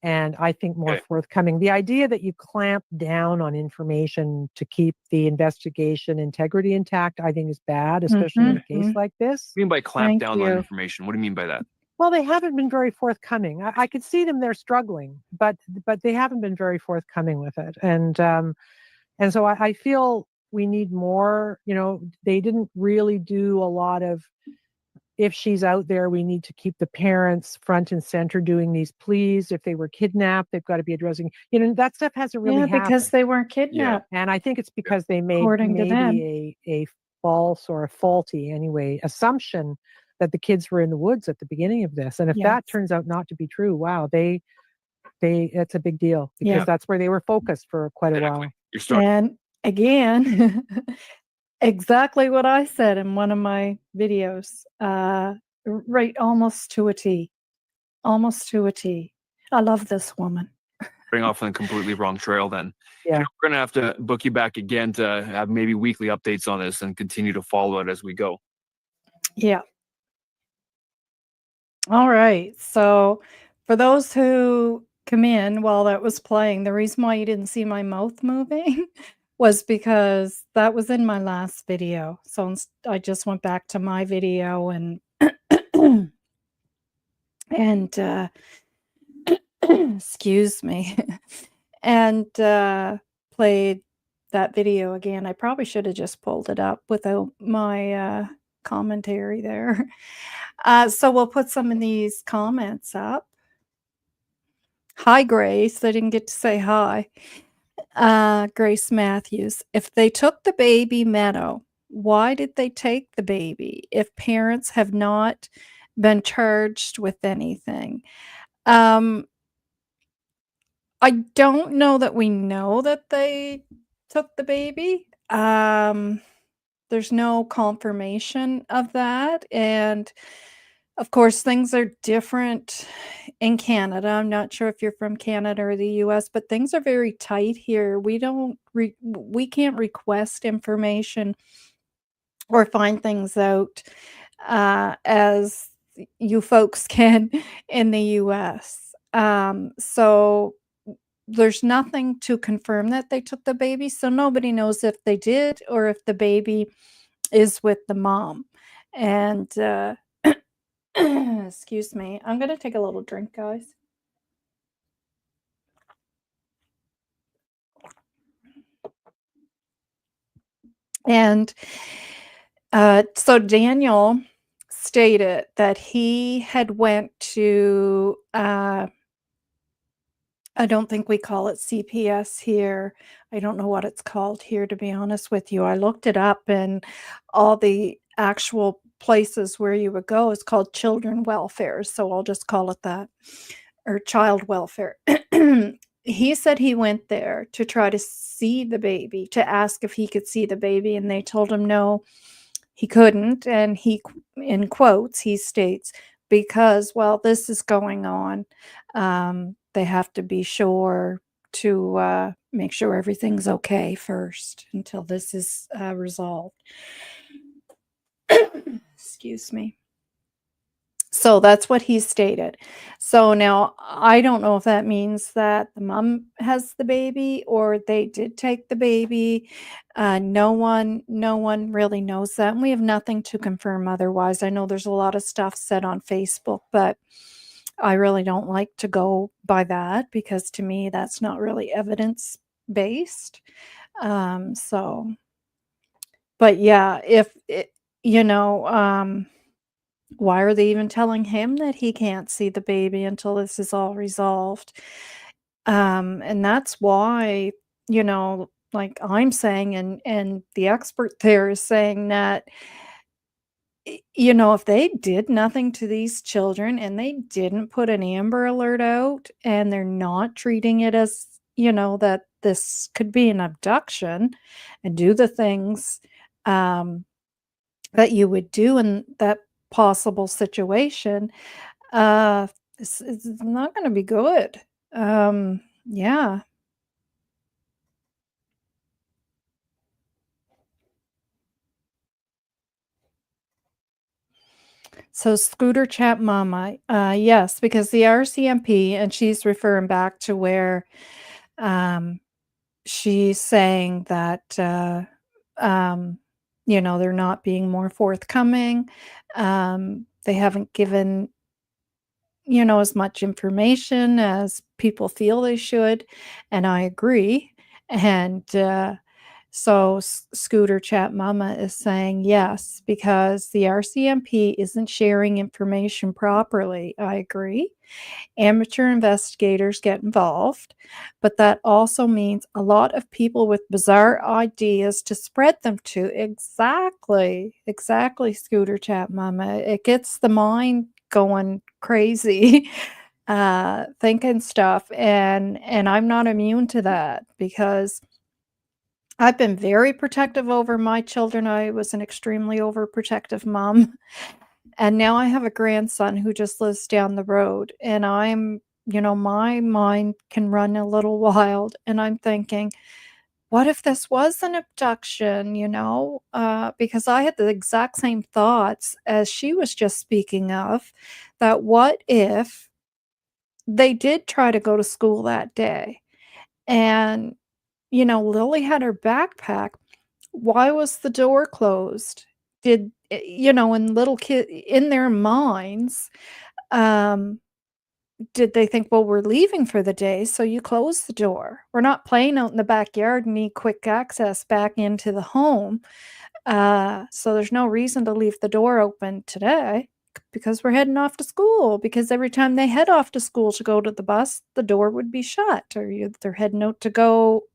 and I think more forthcoming. The idea that you clamp down on information to keep the investigation integrity intact, I think is bad, especially in a case like this. What do you mean by clamp down on information? What do you mean by that? Well, they haven't been very forthcoming. I could see them; they're struggling, but they haven't been very forthcoming with it. And so I feel we need more. They didn't really do a lot of. If she's out there, we need to keep the parents front and center doing these pleas. If they were kidnapped, they've got to be addressing. That stuff hasn't really happened. Because they weren't kidnapped. And I think it's because they made According to them. maybe a false or a faulty anyway assumption that the kids were in the woods at the beginning of this. And if that turns out not to be true, wow, it's a big deal, because that's where they were focused for quite a while. And again, exactly what I said in one of my videos, right, almost to a T. Almost to a T. I love this woman. Bring off on a completely wrong trail then. Yeah. We're going to have to book you back again to have maybe weekly updates on this and continue to follow it as we go. Yeah. All right. So for those who come in while that was playing, the reason why you didn't see my mouth moving was because that was in my last video. So I just went back to my video and and excuse me, and played that video again. I probably should have just pulled it up without my commentary there. So we'll put some of these comments up. Hi, Grace. I didn't get to say hi. Grace Matthews. If they took the baby Meadow, why did they take the baby if parents have not been charged with anything? I don't know that we know that they took the baby. There's no confirmation of that. And of course, things are different in Canada. I'm not sure if you're from Canada or the US, but things are very tight here. We can't request information or find things out as you folks can in the US. So there's nothing to confirm that they took the baby. So nobody knows if they did or if the baby is with the mom. And excuse me. I'm going to take a little drink, guys. And so Daniel stated that he had went to, I don't think we call it CPS here. I don't know what it's called here, to be honest with you. I looked it up, and all the actual places where you would go is called children welfare. So I'll just call it that, or child welfare. He said he went there to try to see the baby, to ask if he could see the baby, and they told him no, he couldn't. And he, in quotes, he states, because while this is going on, they have to be sure to make sure everything's okay first until this is resolved. Excuse me. So that's what he stated. So now I don't know if that means that the mom has the baby or they did take the baby. No one really knows that. And we have nothing to confirm otherwise. I know there's a lot of stuff said on Facebook, but I really don't like to go by that because to me that's not really evidence based. So, but yeah, if it, why are they even telling him that he can't see the baby until this is all resolved? And that's why, like I'm saying, and the expert there is saying that, if they did nothing to these children and they didn't put an Amber Alert out and they're not treating it as, that this could be an abduction and do the things that you would do in that possible situation, it's not going to be good. Yeah. So Scooter Chat Mama, yes, because the RCMP, and she's referring back to where she's saying that they're not being more forthcoming. They haven't given as much information as people feel they should, and I agree. And so Scooter Chat Mama is saying yes, because the RCMP isn't sharing information properly. I agree. Amateur investigators get involved, but that also means a lot of people with bizarre ideas to spread them to. Exactly, Scooter Chat Mama. It gets the mind going crazy, thinking stuff, and I'm not immune to that because I've been very protective over my children. I was an extremely overprotective mom. And now I have a grandson who just lives down the road. And my mind can run a little wild. And I'm thinking, what if this was an abduction, because I had the exact same thoughts as she was just speaking of, that what if they did try to go to school that day and Lily had her backpack. Why was the door closed? And little kid in their minds, um, did they think, well, we're leaving for the day, so you close the door. We're not playing out in the backyard and need quick access back into the home. So there's no reason to leave the door open today because we're heading off to school. Because every time they head off to school to go to the bus, the door would be shut, or they're heading out to go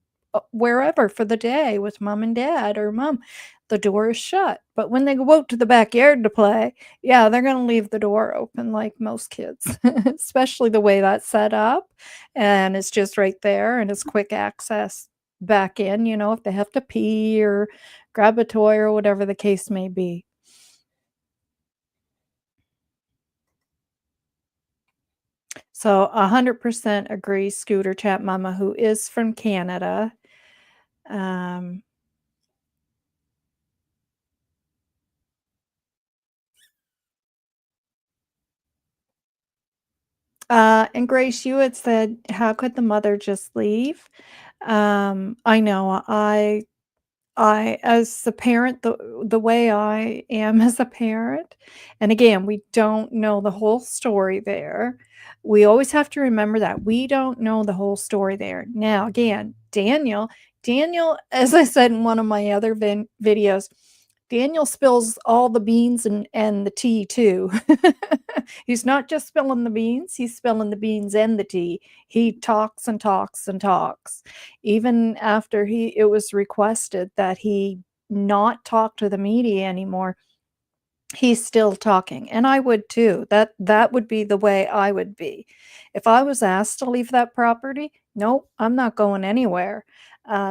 wherever for the day with mom and dad, or mom, the door is shut. But when they go out to the backyard to play, yeah, they're going to leave the door open like most kids, especially the way that's set up. And it's just right there and it's quick access back in, if they have to pee or grab a toy or whatever the case may be. So 100% agree, Scooter Chat Mama, who is from Canada. And Grace, you had said, how could the mother just leave? I know I as a parent, the way I am as a parent, and again, we don't know the whole story there. We always have to remember that we don't know the whole story there. Now, again, Daniel, as I said in one of my other videos, Daniel spills all the beans and the tea too. He's not just spilling the beans, he's spilling the beans and the tea. He talks and talks and talks. Even after it was requested that he not talk to the media anymore, he's still talking. And I would too. That would be the way I would be. If I was asked to leave that property, nope, I'm not going anywhere.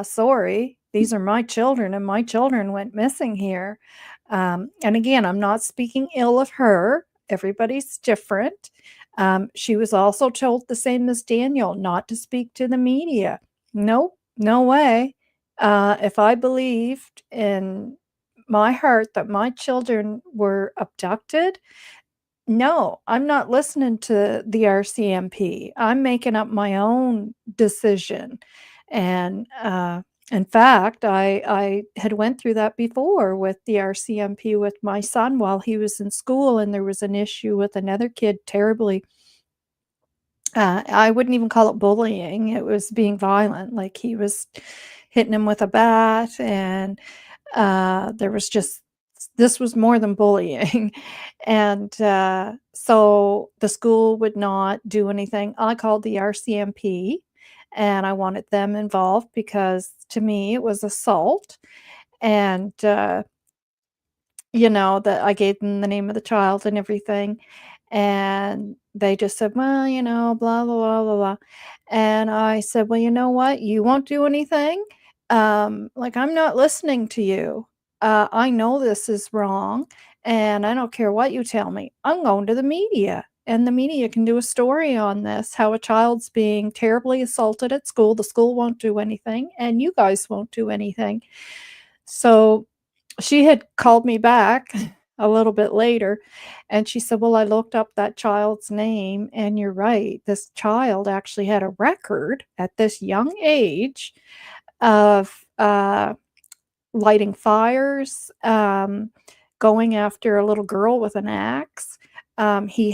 Sorry, these are my children and my children went missing here. And again, I'm not speaking ill of her. Everybody's different. She was also told the same as Daniel, not to speak to the media. Nope, no way. If I believed in my heart that my children were abducted, no, I'm not listening to the RCMP. I'm making up my own decision. And in fact, I had went through that before with the RCMP with my son while he was in school, and there was an issue with another kid terribly. I wouldn't even call it bullying. It was being violent. Like he was hitting him with a bat, and this was more than bullying. And so the school would not do anything. I called the RCMP and I wanted them involved because to me it was assault. And, that I gave them the name of the child and everything. And they just said, well, blah, blah, blah, blah, blah. And I said, well, you know what? You won't do anything. Like, I'm not listening to you. I know this is wrong, and I don't care what you tell me. I'm going to the media, and the media can do a story on this, how a child's being terribly assaulted at school. The school won't do anything, and you guys won't do anything. So she had called me back a little bit later, and she said, well, I looked up that child's name, and you're right. This child actually had a record at this young age of lighting fires, going after a little girl with an axe. He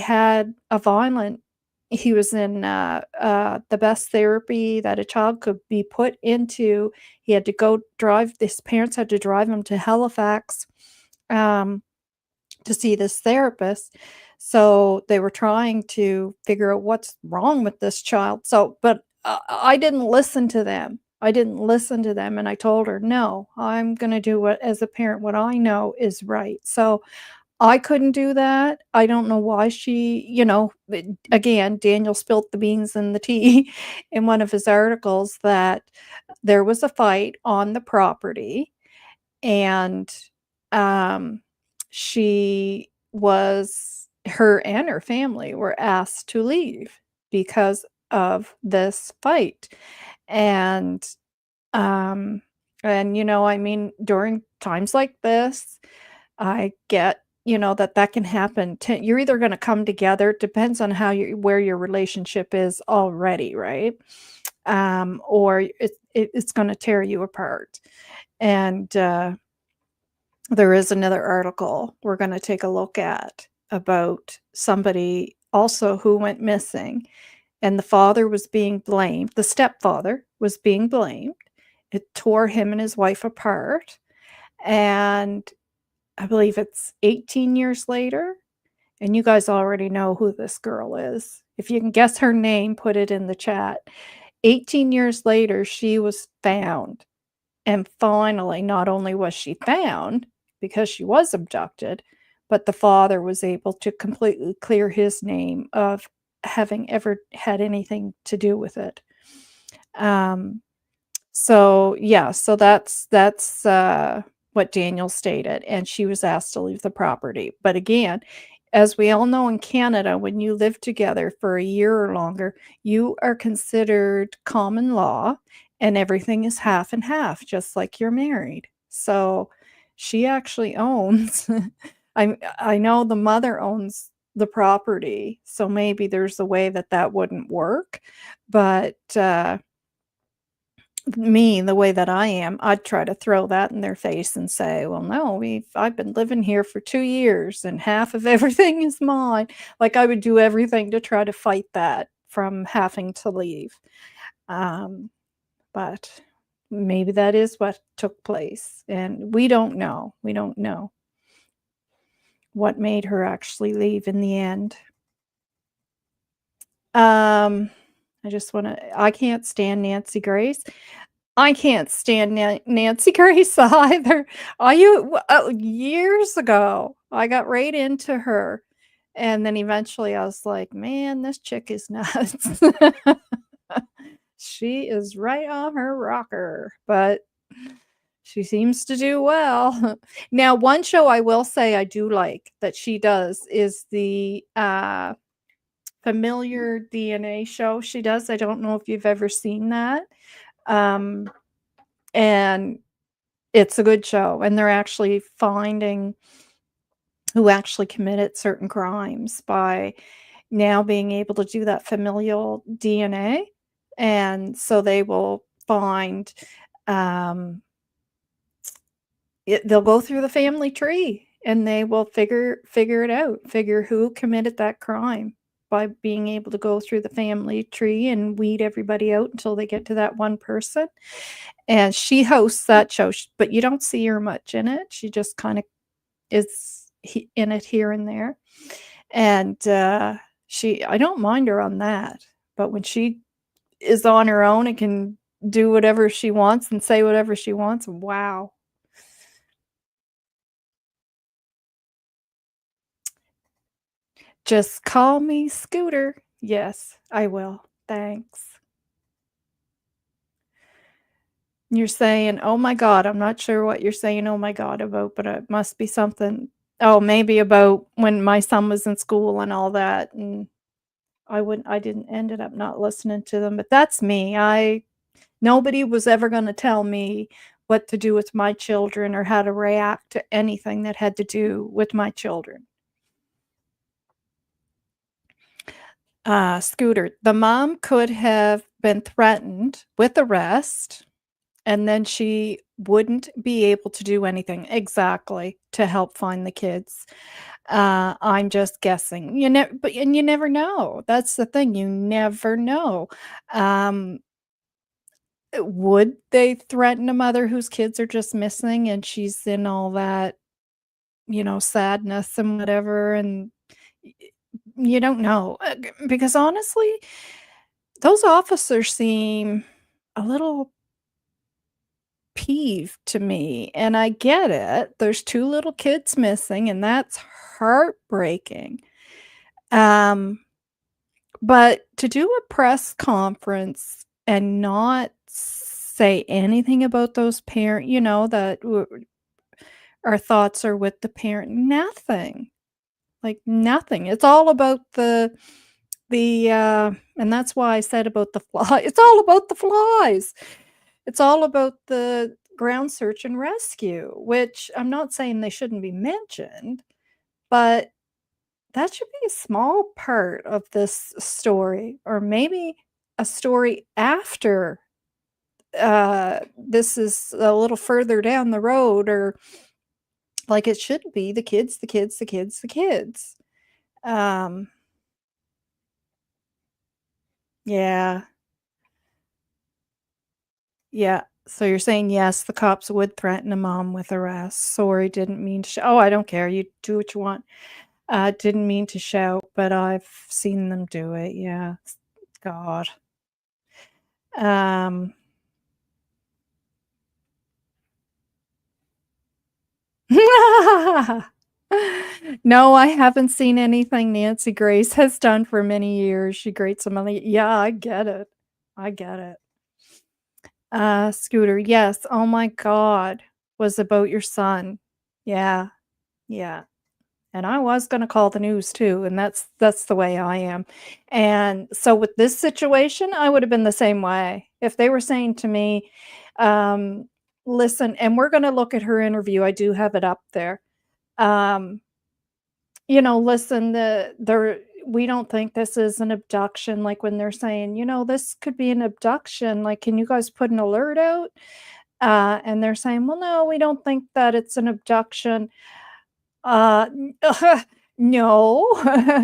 was in the best therapy that a child could be put into. He had to his parents had to drive him to Halifax to see this therapist. So they were trying to figure out what's wrong with this child. But I didn't listen to them. And I told her, no, I'm going to do as a parent, what I know is right. So I couldn't do that. I don't know why again, Daniel spilled the beans and the tea in one of his articles that there was a fight on the property, and her and her family were asked to leave because of this fight. And during times like this, I get, that can happen. You're either going to come together. It depends on where your relationship is already, right? or it's going to tear you apart. And there is another article we're going to take a look at about somebody also who went missing, and the father was being blamed. The stepfather was being blamed. It tore him and his wife apart. And I believe it's 18 years later. And you guys already know who this girl is. If you can guess her name, put it in the chat. 18 years later, she was found. And finally, not only was she found because she was abducted, but the father was able to completely clear his name of having ever had anything to do with it. So that's what Daniel stated, and she was asked to leave the property. But again, as we all know in Canada, when you live together for a year or longer, you are considered common law, and everything is half and half, just like you're married. So she actually owns, I know the mother owns the property, so maybe there's a way that wouldn't work. But me, the way that I am, I'd try to throw that in their face and say, well, no, I've been living here for 2 years and half of everything is mine. Like, I would do everything to try to fight that from having to leave. But maybe that is what took place, and we don't know. We don't know what made her actually leave in the end. I can't stand Nancy Grace. I can't stand Nancy Grace either. Years ago, I got right into her, and then eventually I was like, man, this chick is nuts. She is right on her rocker, but she seems to do well. Now, one show I will say I do like that she does is the Familiar DNA show she does. I don't know if you've ever seen that. And it's a good show, and they're actually finding who actually committed certain crimes by now being able to do that familial DNA. And so they will find, they'll go through the family tree, and they will figure it out, figure who committed that crime by being able to go through the family tree and weed everybody out until they get to that one person. And she hosts that show, but you don't see her much in it. She just kind of is in it here and there. And I don't mind her on that. But when she is on her own and can do whatever she wants and say whatever she wants, wow. Just call me Scooter. Yes, I will. Thanks. You're saying, oh my God, I'm not sure what you're saying, oh my God, about, but it must be something. Oh, maybe about when my son was in school and all that. And ended up not listening to them, but that's me. Nobody was ever going to tell me what to do with my children or how to react to anything that had to do with my children. Scooter, the mom could have been threatened with arrest, and then she wouldn't be able to do anything exactly to help find the kids. I'm just guessing. You never know. That's the thing. You never know. Would they threaten a mother whose kids are just missing and she's in all that, sadness and whatever, and you don't know. Because honestly, those officers seem a little peeved to me, and I get it. There's 2 little kids missing, and that's heartbreaking. But to do a press conference and not say anything about those parents, that our thoughts are with the parent, nothing. Like nothing. It's all about the and that's why I said about the fly. It's all about the flies. It's all about the ground search and rescue, which I'm not saying they shouldn't be mentioned, but that should be a small part of this story, or maybe a story after this is a little further down the road, or like it should be the kids, the kids, the kids, the kids. Yeah. Yeah. So you're saying, yes, the cops would threaten a mom with arrest. Sorry, didn't mean to. Oh, I don't care. You do what you want. Didn't mean to shout, but I've seen them do it. Yeah. God. No, I haven't seen anything Nancy Grace has done for many years. She grates some money. Yeah, I get it. I get it. Scooter, yes. Oh my God. Was about your son. Yeah. Yeah. And I was gonna call the news too, and that's the way I am. And so with this situation, I would have been the same way. If they were saying to me, listen, and we're gonna look at her interview. I do have it up there. Listen, we don't think this is an abduction. Like when they're saying, this could be an abduction. Like, can you guys put an alert out? And they're saying, well, no, we don't think that it's an abduction. No,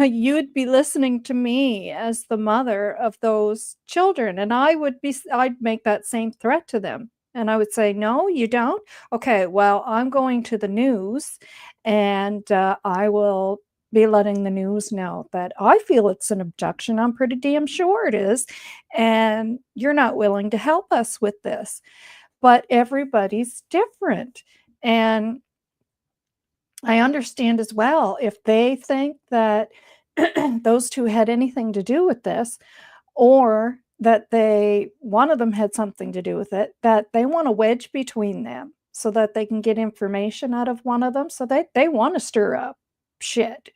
you'd be listening to me as the mother of those children, and I'd make that same threat to them. And I would say, no, you don't. Okay, well, I'm going to the news, and I will be letting the news know that I feel it's an abduction. I'm pretty damn sure it is. And you're not willing to help us with this. But everybody's different. And I understand as well if they think that those two had anything to do with this, or that one of them had something to do with it, that they want a wedge between them so that they can get information out of one of them. So they want to stir up shit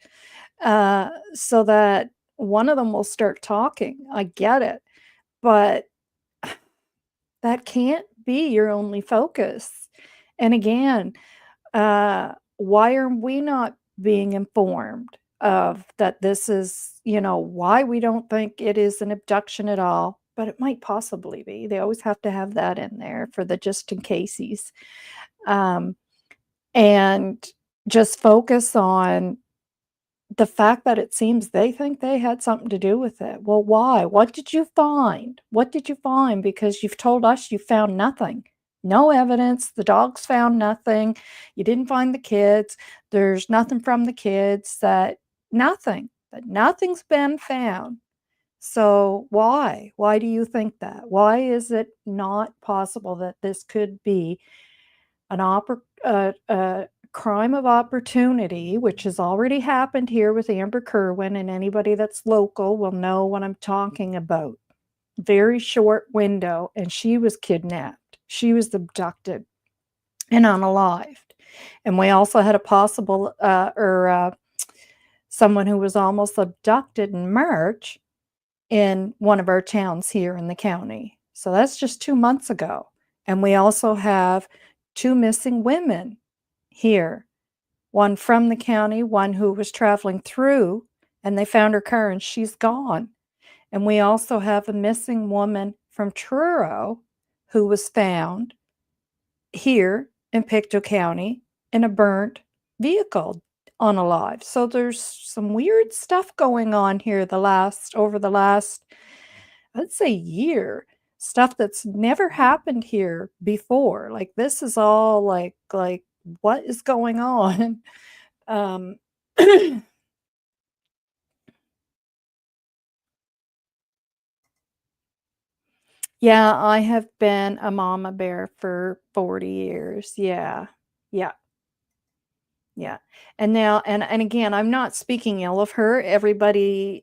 so that one of them will start talking. I get it. But that can't be your only focus. And again, why are we not being informed of that this is, why we don't think it is an abduction at all, but it might possibly be. They always have to have that in there for the just in cases. And just focus on the fact that it seems they think they had something to do with it. Well, why? What did you find? What did you find? Because you've told us you found nothing. No evidence. The dogs found nothing. You didn't find the kids. There's nothing from the kids. Nothing's been found. So why? Why do you think that? Why is it not possible that this could be a crime of opportunity, which has already happened here with Amber Kerwin, and anybody that's local will know what I'm talking about. Very short window, and she was kidnapped. She was abducted and unalived. And we also had a possible, someone who was almost abducted in March in one of our towns here in the county. So that's just 2 months ago. And we also have 2 missing women here. One from the county, one who was traveling through, and they found her car and she's gone. And we also have a missing woman from Truro who was found here in Pictou County in a burnt vehicle, unalive. So there's some weird stuff going on here over the last, I'd say, year. Stuff that's never happened here before. Like, this is all like what is going on? Yeah, I have been a mama bear for 40 years. Yeah. Yeah. Yeah. And now, and again, I'm not speaking ill of her. Everybody's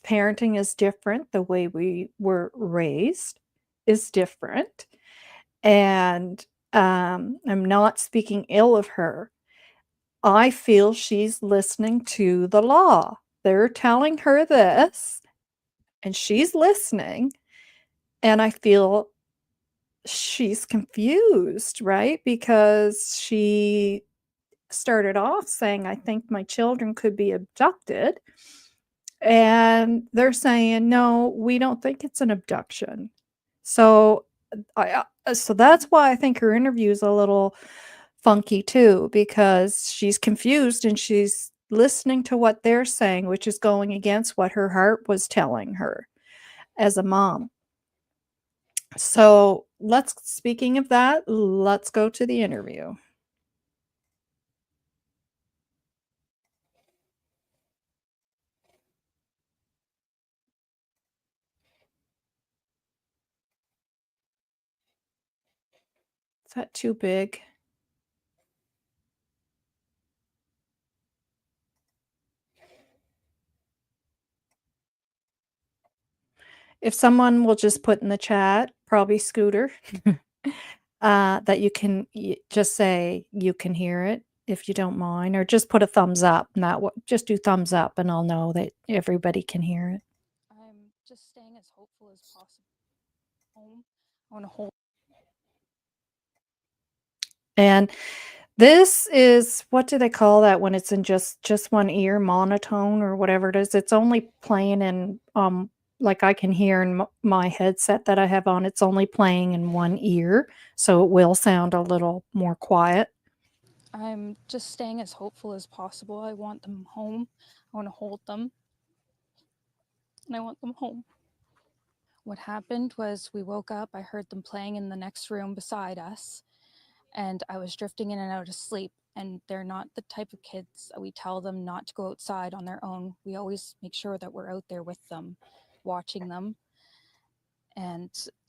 parenting is different. The way we were raised is different. And I'm not speaking ill of her. I feel she's listening to the law. They're telling her this, and she's listening. And I feel she's confused, right? Because she started off saying, I think my children could be abducted. And they're saying, "No, we don't think it's an abduction." So, so that's why I think her interview is a little funky too, because she's confused and she's listening to what they're saying, which is going against what her heart was telling her as a mom. So, speaking of that, let's go to the interview. Is that too big? If someone will just put in the chat, probably Scooter, that you can just say you can hear it if you don't mind, or just put a thumbs up. Just do thumbs up, and I'll know that everybody can hear it. I'm just staying as hopeful as possible. Home, I want to hold. And this is, what do they call that when it's in just one ear, monotone or whatever it is? It's only playing in like I can hear in my headset that I have on. It's only playing in one ear, so it will sound a little more quiet. I'm just staying as hopeful as possible. I want them home. I want to hold them. And I want them home. What happened was we woke up, I heard them playing in the next room beside us, and I was drifting in and out of sleep. And they're not the type of kids that we tell them not to go outside on their own. We always make sure that we're out there with them, watching them. And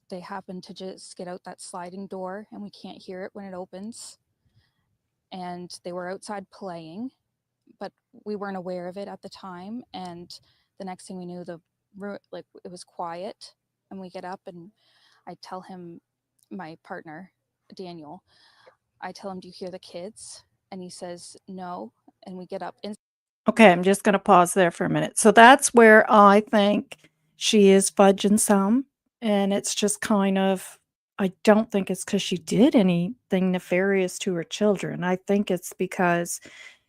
they happen to just get out that sliding door, and we can't hear it when it opens. And they were outside playing, but we weren't aware of it at the time. And the next thing we knew, it was quiet, and we get up, and I tell him, my partner, Daniel, I tell him, "Do you hear the kids?" And he says, "No." And we get up. Okay, I'm just going to pause there for a minute. So that's where I think she is fudging some. And it's just kind of, I don't think it's because she did anything nefarious to her children. I think it's because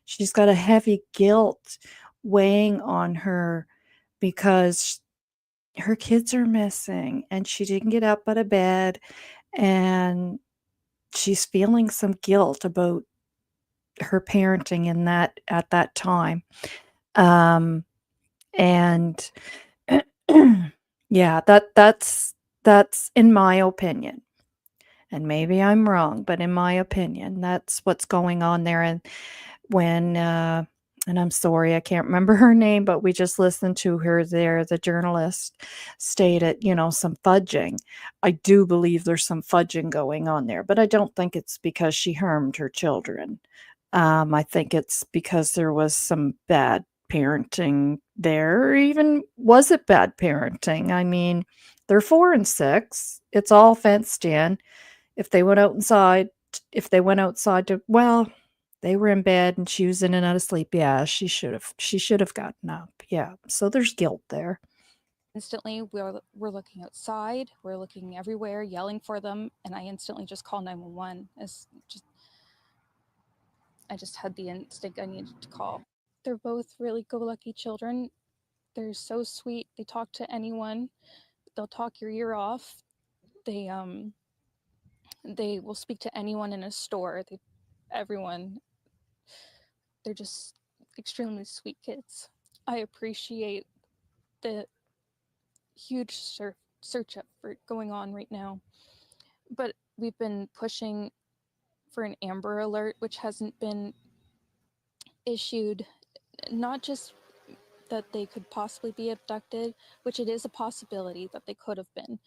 she's got a heavy guilt weighing on her because her kids are missing and she didn't get up out of bed, and she's feeling some guilt about her parenting at that time. And yeah, that's in my opinion. And maybe I'm wrong, but in my opinion, that's what's going on there. And when and I'm sorry, I can't remember her name, but we just listened to her there. The journalist stated, some fudging. I do believe there's some fudging going on there, but I don't think it's because she harmed her children. I think it's because there was some bad parenting there. Or even, was it bad parenting? I mean, they're 4 and 6. It's all fenced in. If they went outside well, they were in bed and she was in and out of sleep. Yeah, she should have gotten up. Yeah. So there's guilt there. Instantly, we're looking outside, we're looking everywhere, yelling for them, and I instantly just call 911. I just had the instinct I needed to call. They're both really go-lucky children. They're so sweet. They talk to anyone. They'll talk your ear off. They will speak to anyone in a store. Everyone. They're just extremely sweet kids. I appreciate the huge search effort going on right now, but we've been pushing for an Amber Alert, which hasn't been issued. Not just that they could possibly be abducted, which it is a possibility that they could have been,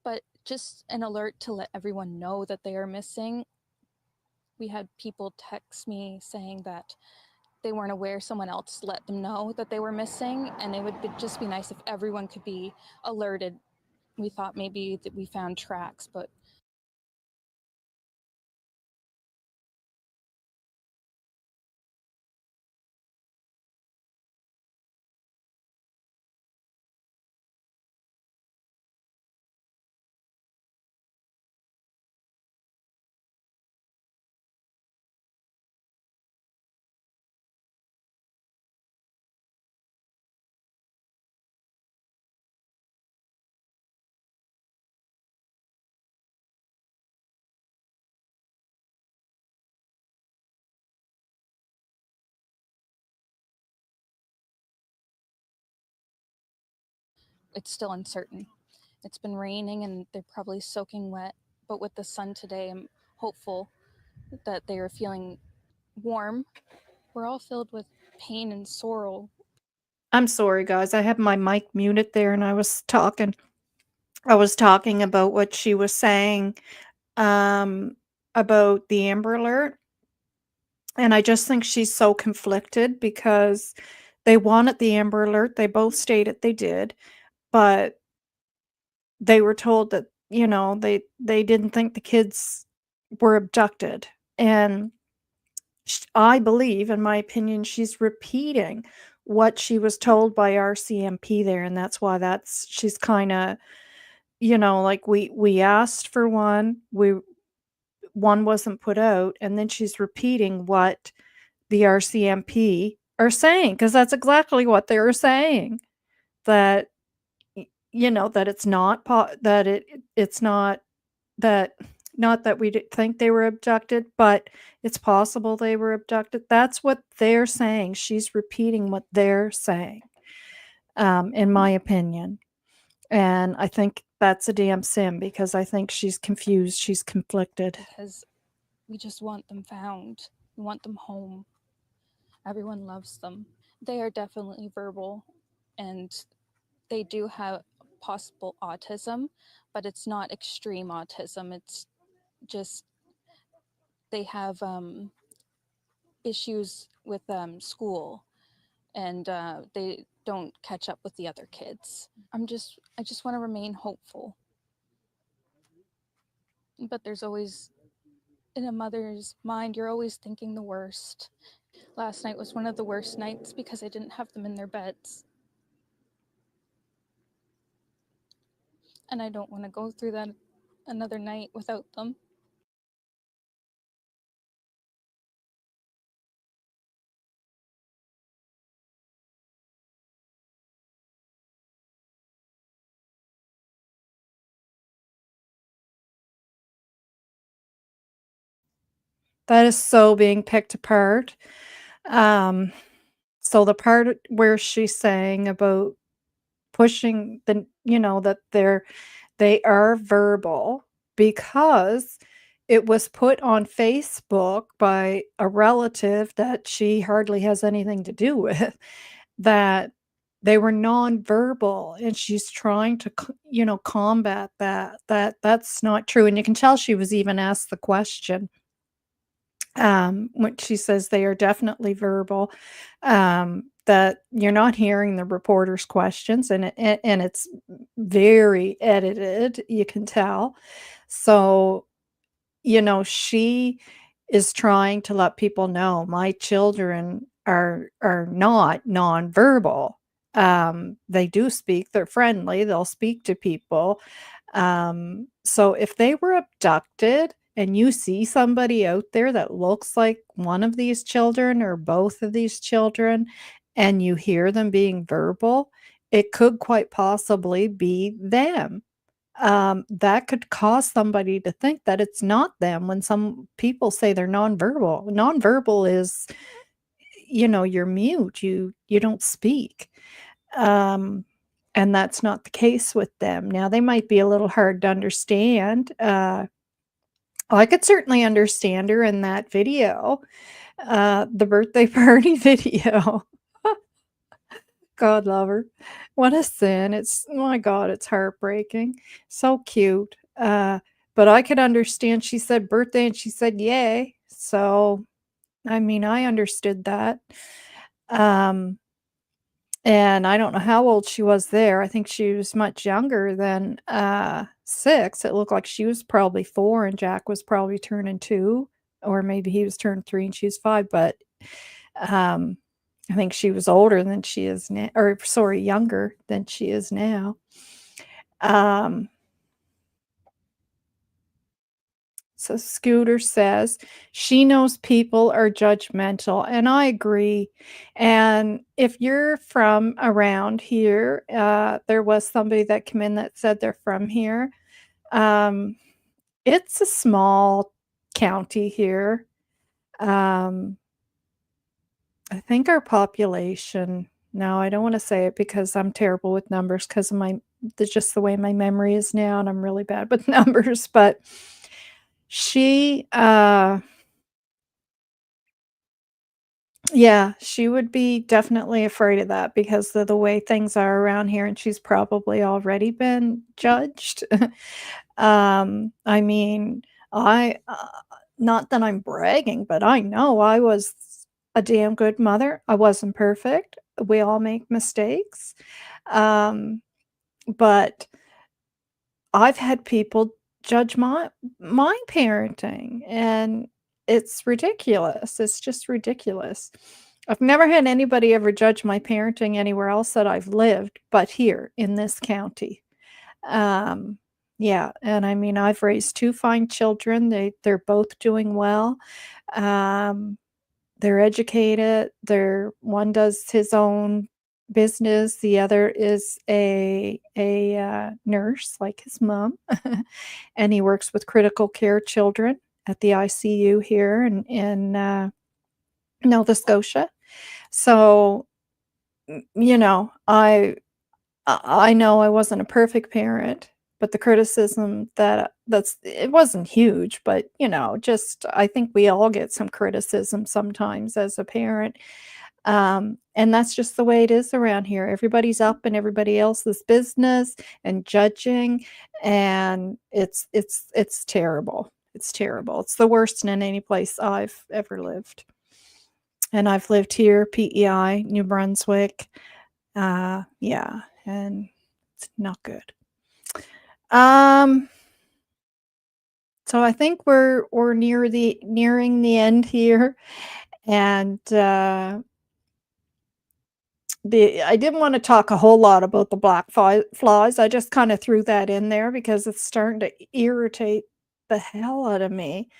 but just an alert to let everyone know that they are missing. We had people text me saying that they weren't aware, someone else let them know that they were missing, and it would just be nice if everyone could be alerted. We thought maybe that we found tracks, but it's still uncertain. It's been raining and they're probably soaking wet, but with the sun today, I'm hopeful that they are feeling warm. We're all filled with pain and sorrow. I'm sorry, guys. I have my mic muted there and I was talking. I was talking about what she was saying about the Amber Alert. And I just think she's so conflicted because they wanted the Amber Alert. They both stated they did, but they were told that, they didn't think the kids were abducted. And I believe, in my opinion, she's repeating what she was told by RCMP there, and that's why she's kind of, like we asked for one, one wasn't put out, and then she's repeating what the RCMP are saying, because that's exactly what they were saying, that that it's not it's not that, not that we think they were abducted, but it's possible they were abducted. That's what they're saying. She's repeating what they're saying, in my opinion. And I think that's a damn sin, because I think she's confused. She's conflicted. Because we just want them found. We want them home. Everyone loves them. They are definitely verbal, and they do have possible autism, but it's not extreme autism. It's just they have issues with school, and they don't catch up with the other kids. I just want to remain hopeful. But there's always, in a mother's mind, you're always thinking the worst. Last night was one of the worst nights because I didn't have them in their beds. And I don't want to go through that another night without them. That is so being picked apart. So the part where she's saying about pushing that they are verbal because it was put on Facebook by a relative that she hardly has anything to do with, that they were nonverbal, and she's trying to combat that's not true. And you can tell she was even asked the question, when she says they are definitely verbal, that you're not hearing the reporter's questions, and it's very edited, you can tell. So, she is trying to let people know my children are not nonverbal. They do speak, they're friendly, they'll speak to people. So if they were abducted and you see somebody out there that looks like one of these children or both of these children, and you hear them being verbal, it could quite possibly be them. That could cause somebody to think that it's not them when some people say they're nonverbal. Nonverbal is, you're mute, you don't speak. And that's not the case with them. Now, they might be a little hard to understand. I could certainly understand her in that video, the birthday party video. God love her. What a sin. It's, my God, it's heartbreaking. So cute. But I could understand, she said birthday and she said yay. So, I mean, I understood that. And I don't know how old she was there. I think she was much younger than 6. It looked like she was probably 4 and Jack was probably turning 2, or maybe he was turning 3 and she was 5. But I think she was older than she is now, or sorry, younger than she is now. So Scooter says she knows people are judgmental, and I agree. And if you're from around here, there was somebody that came in that said they're from here. It's a small county here. I think our population no, I don't want to say it because I'm terrible with numbers because of just the way my memory is now, and I'm really bad with numbers. But she, yeah, she would be definitely afraid of that because of the way things are around here, and she's probably already been judged. I mean, not that I'm bragging, but I know I was a damn good mother. I wasn't perfect. We all make mistakes. But I've had people judge my parenting, and it's ridiculous. It's just ridiculous. I've never had anybody ever judge my parenting anywhere else that I've lived, but here in this county. Yeah, and I mean, I've raised 2 fine children. They're both doing well. They're educated. One does his own business. The other is a nurse like his mom, and he works with critical care children at the ICU here in Nova Scotia. So, you know, I know I wasn't a perfect parent, but the criticism it wasn't huge, but, just I think we all get some criticism sometimes as a parent. And that's just the way it is around here. Everybody's up in everybody else's business and judging, and it's terrible. It's terrible. It's the worst in any place I've ever lived. And I've lived here, PEI, New Brunswick. Yeah, and it's not good. So I think we're nearing the end here, and I didn't want to talk a whole lot about the black flies. I just kind of threw that in there because it's starting to irritate the hell out of me.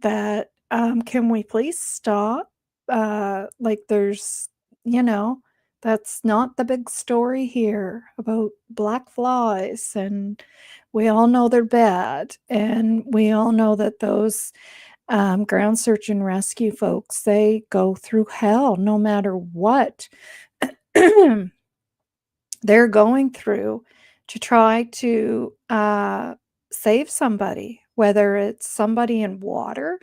That can we please stop? Like that's not the big story here about black flies, and we all know they're bad, and we all know that those ground search and rescue folks, they go through hell no matter what they're going through to try to save somebody, whether it's somebody in water.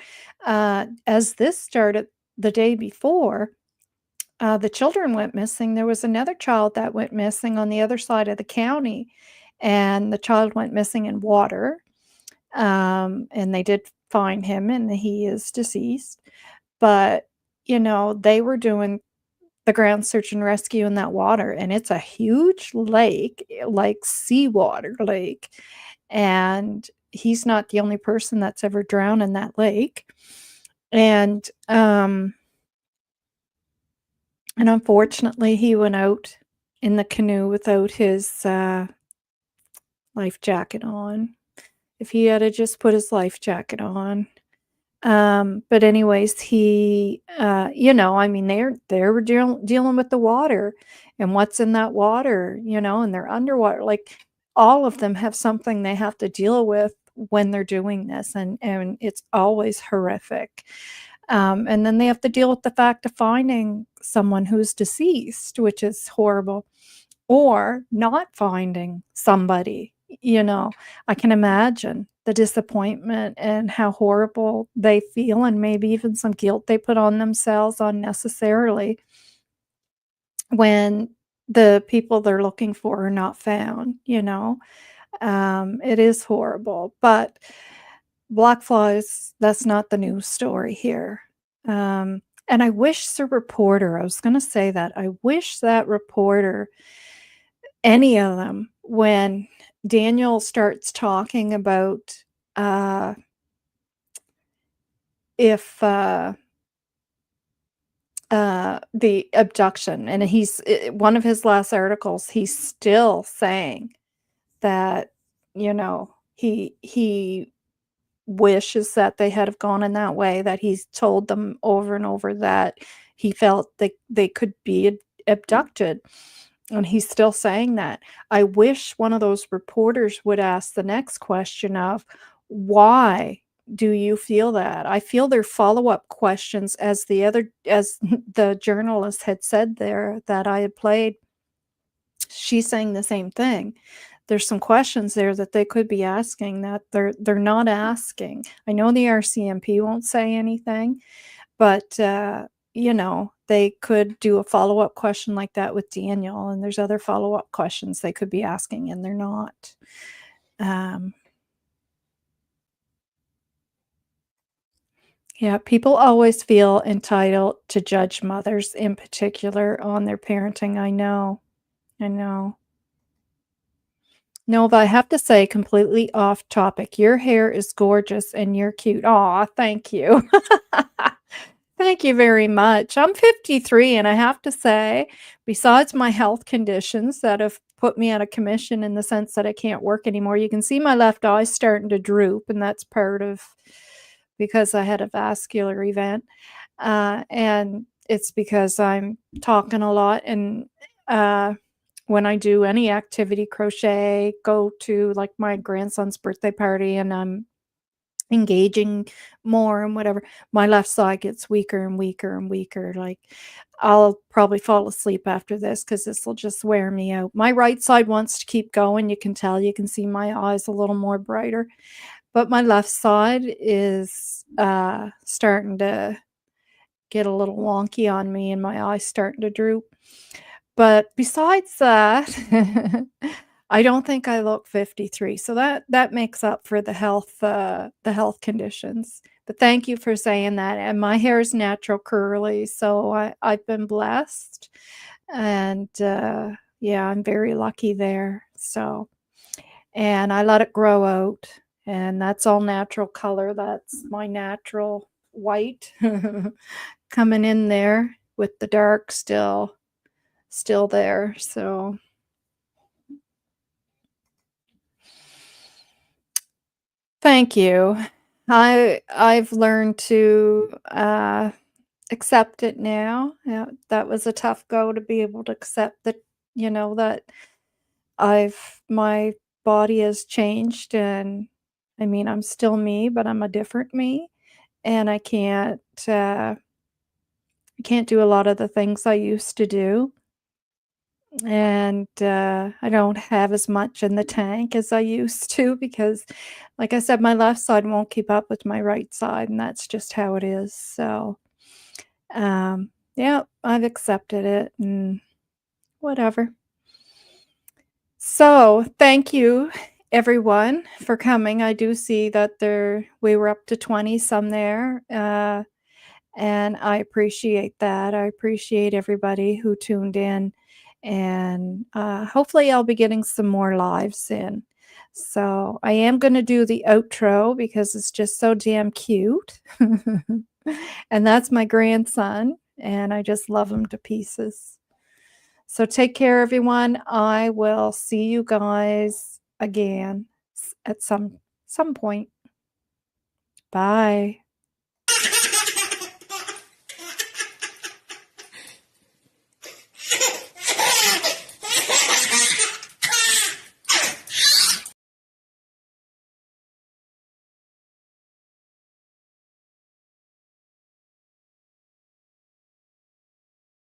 As this started the day before, the children went missing. There was another child that went missing on the other side of the county, and the child went missing in water. And they did find him, and he is deceased. But, they were doing the ground search and rescue in that water, and it's a huge lake, like seawater lake. And he's not the only person that's ever drowned in that lake. And unfortunately, he went out in the canoe without his life jacket on. If he had just put his life jacket on. But anyways, he, I mean, they were dealing with the water and what's in that water, and they're underwater. Like, all of them have something they have to deal with when they're doing this, and it's always horrific. And then they have to deal with the fact of finding someone who's deceased, which is horrible, or not finding somebody. I can imagine the disappointment and how horrible they feel, and maybe even some guilt they put on themselves unnecessarily when the people they're looking for are not found. It is horrible, but black flies, that's not the news story here. And I wish the reporter, I was going to say that, I wish that reporter, any of them, when Daniel starts talking about if the abduction, and he's one of his last articles, he's still saying that he wishes that they had have gone in that way, that he's told them over and over that he felt that they could be abducted. And he's still saying that. I wish one of those reporters would ask the next question of why do you feel that? I feel their follow-up questions, as the journalist had said there that I had played. She's saying the same thing. There's some questions there that they could be asking that they're not asking. I know the RCMP won't say anything, but you know, they could do a follow-up question like that with Daniel, and there's other follow-up questions they could be asking, and they're not. Yeah, people always feel entitled to judge mothers in particular on their parenting. I know. I know. Nova, I have to say, completely off topic, your hair is gorgeous and you're cute. Aw, thank you. Thank you very much. I'm 53, and I have to say, besides my health conditions that have put me out of commission in the sense that I can't work anymore, you can see my left eye starting to droop, and that's part of because I had a vascular event. And it's because I'm talking a lot, and when I do any activity, crochet, go to like my grandson's birthday party, and I'm engaging more and whatever, my left side gets weaker and weaker and weaker. Like, I'll probably fall asleep after this because this will just wear me out. My right side wants to keep going. You can tell, you can see my eyes a little more brighter, but my left side is starting to get a little wonky on me, and my eyes starting to droop. But besides that, I don't think I look 53, so that makes up for the health conditions. But thank you for saying that. And my hair is natural curly, so I've been blessed, and yeah, I'm very lucky there. So, and I let it grow out, and that's all natural color. That's my natural white coming in there with the dark still there. So thank you. I've learned to accept it now. Yeah, that was a tough go to be able to accept that, you know, that my body has changed, and I mean, I'm still me, but I'm a different me, and I can't do a lot of the things I used to do. And I don't have as much in the tank as I used to because, like I said, my left side won't keep up with my right side, and that's just how it is. So, yeah, I've accepted it and whatever. So, thank you everyone for coming. I do see that we were up to 20 some there. And I appreciate that. I appreciate everybody who tuned in, and hopefully I'll be getting some more lives in. So I am going to do the outro because it's just so damn cute. And that's my grandson, and I just love him to pieces. So take care, everyone. I will see you guys again at some point. Bye.